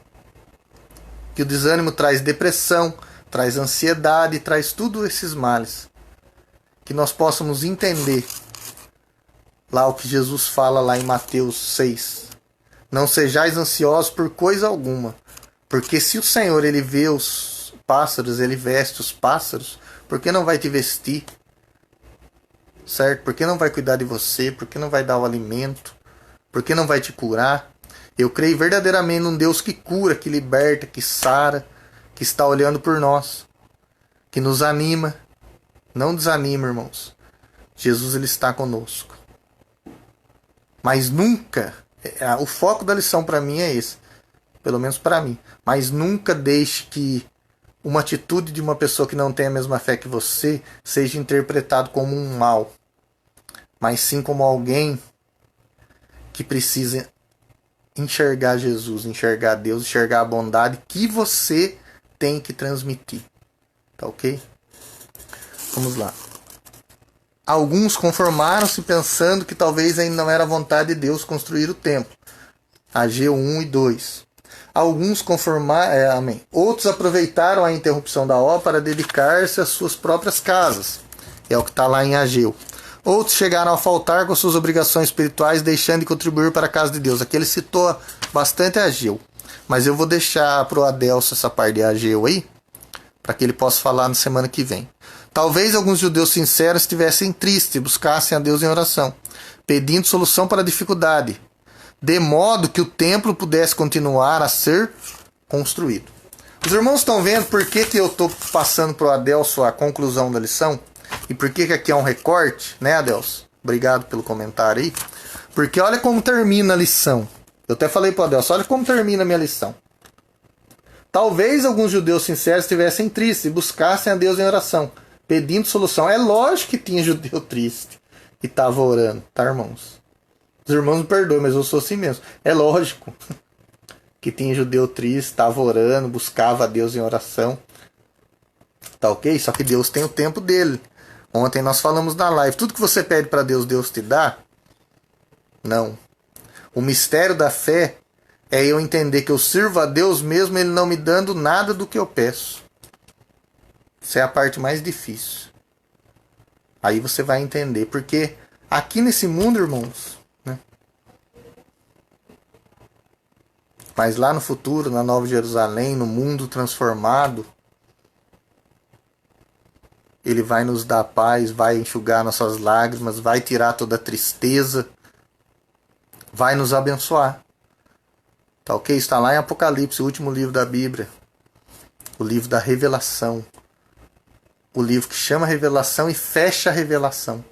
Que o desânimo traz depressão, traz ansiedade, traz tudo esses males. Que nós possamos entender lá o que Jesus fala lá em Mateus 6. Não sejais ansiosos por coisa alguma. Porque se o Senhor ele vê os pássaros, ele veste os pássaros, por que não vai te vestir? Certo? Por que não vai cuidar de você? Por que não vai dar o alimento? Por que não vai te curar? Eu creio verdadeiramente num Deus que cura, que liberta, que sara, que está olhando por nós, que nos anima. Não desanima, irmãos. Jesus ele está conosco. Mas nunca, o foco da lição para mim é esse, pelo menos para mim. Mas nunca deixe que uma atitude de uma pessoa que não tem a mesma fé que você seja interpretado como um mal, mas sim como alguém que precisa enxergar Jesus, enxergar Deus, enxergar a bondade que você tem que transmitir. Tá ok? Vamos lá. Alguns conformaram-se pensando que talvez ainda não era vontade de Deus construir o templo. Ageu 1 e 2. Alguns conformaram, amém. Outros aproveitaram a interrupção da obra para dedicar-se às suas próprias casas. É o que está lá em Ageu. Outros chegaram a faltar com suas obrigações espirituais, deixando de contribuir para a casa de Deus. Aqui ele citou bastante Ageu. Mas eu vou deixar para o Adelso essa parte de Ageu aí, para que ele possa falar na semana que vem. Talvez alguns judeus sinceros estivessem tristes e buscassem a Deus em oração, pedindo solução para a dificuldade, de modo que o templo pudesse continuar a ser construído. Os irmãos estão vendo por que eu estou passando para o Adelso a conclusão da lição? E por que aqui é um recorte, né, Adelso? Obrigado pelo comentário aí. Porque olha como termina a lição. Eu até falei para o Adelso, olha como termina a minha lição. Talvez alguns judeus sinceros estivessem tristes e buscassem a Deus em oração, pedindo solução. É lógico que tinha judeu triste e estava orando, tá, irmãos? Os irmãos me perdoem, mas eu sou assim mesmo. É lógico que tinha judeu triste, estava orando, buscava a Deus em oração. Tá ok? Só que Deus tem o tempo dele. Ontem nós falamos na live. Tudo que você pede para Deus, Deus te dá? Não. O mistério da fé é eu entender que eu sirvo a Deus mesmo Ele não me dando nada do que eu peço. Essa é a parte mais difícil. Aí você vai entender. Porque aqui nesse mundo, irmãos, né? Mas lá no futuro, na Nova Jerusalém, no mundo transformado, Ele vai nos dar paz, vai enxugar nossas lágrimas, vai tirar toda a tristeza, vai nos abençoar. Tá ok? Está lá em Apocalipse, o último livro da Bíblia. O livro da revelação. O livro que chama revelação e fecha a revelação.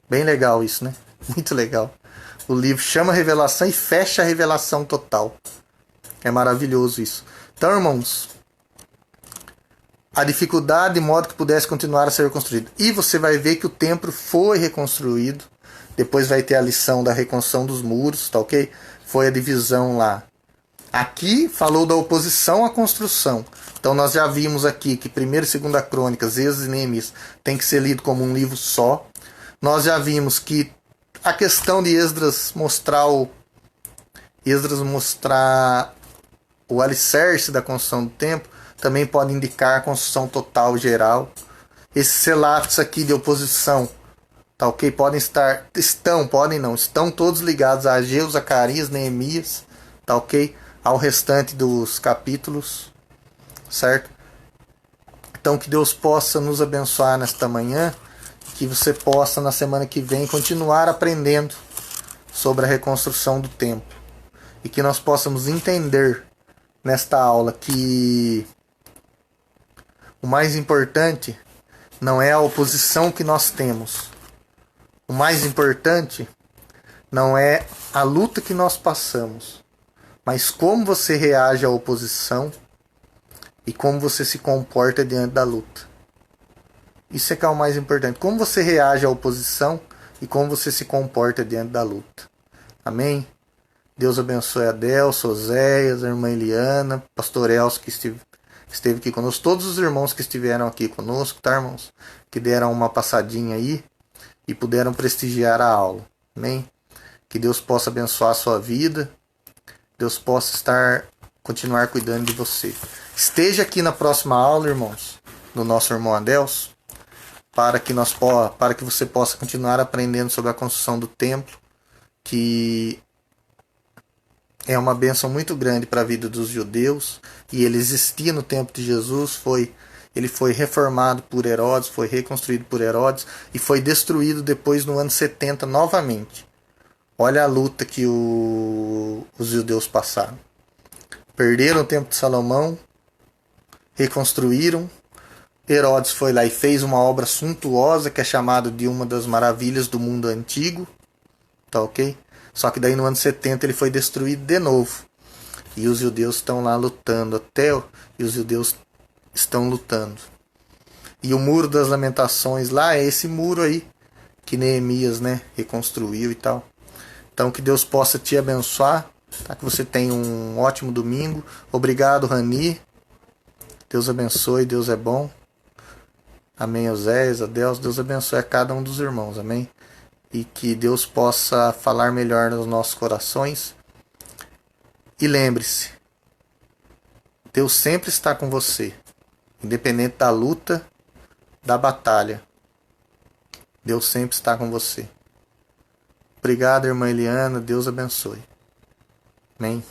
Bem legal isso, né? Muito legal. O livro chama revelação e fecha a revelação total. É maravilhoso isso. Então, irmãos, a dificuldade de modo que pudesse continuar a ser construído. E você vai ver que o templo foi reconstruído. Depois vai ter a lição da reconstrução dos muros, tá ok? Foi a divisão lá. Aqui falou da oposição à construção. Então nós já vimos aqui que 1ª e 2ª Crônicas, Êxodo e Neemias tem que ser lido como um livro só. Nós já vimos que a questão de Esdras mostrar o alicerce da construção do templo também pode indicar a construção total geral. Esses relatos aqui de oposição, tá ok? Estão todos ligados a Ageu, Zacarias, Neemias, tá ok? Ao restante dos capítulos, certo? Então que Deus possa nos abençoar nesta manhã, que você possa na semana que vem continuar aprendendo sobre a reconstrução do templo e que nós possamos entender nesta aula que o mais importante não é a oposição que nós temos. O mais importante não é a luta que nós passamos, mas como você reage à oposição e como você se comporta diante da luta. Isso é que é o mais importante. Como você reage à oposição e como você se comporta diante da luta. Amém? Deus abençoe a Adelso, Oséias, a irmã Eliana, pastor Elcio que esteve aqui conosco, todos os irmãos que estiveram aqui conosco, tá, irmãos? Que deram uma passadinha aí e puderam prestigiar a aula. Amém? Que Deus possa abençoar a sua vida. Deus possa continuar cuidando de você. Esteja aqui na próxima aula, irmãos, do nosso irmão Adelso, para que você possa continuar aprendendo sobre a construção do templo, que é uma bênção muito grande para a vida dos judeus, e ele existia no tempo de Jesus, ele foi reformado por Herodes, foi reconstruído por Herodes, e foi destruído depois no ano 70 novamente. Olha a luta que os judeus passaram. Perderam o templo de Salomão, reconstruíram. Herodes foi lá e fez uma obra suntuosa, que é chamada de uma das maravilhas do mundo antigo. Tá ok? Só que daí no ano 70 ele foi destruído de novo. E os judeus estão lá lutando e os judeus estão lutando. E o muro das lamentações lá é esse muro aí que Neemias, né, reconstruiu e tal. Então que Deus possa te abençoar, tá? Que você tenha um ótimo domingo. Obrigado, Rani. Deus abençoe, Deus é bom. Amém, Oséias, Adeus. Deus abençoe a cada um dos irmãos, amém? E que Deus possa falar melhor nos nossos corações. E lembre-se, Deus sempre está com você, independente da luta, da batalha. Deus sempre está com você. Obrigado, irmã Eliana. Deus abençoe. Amém.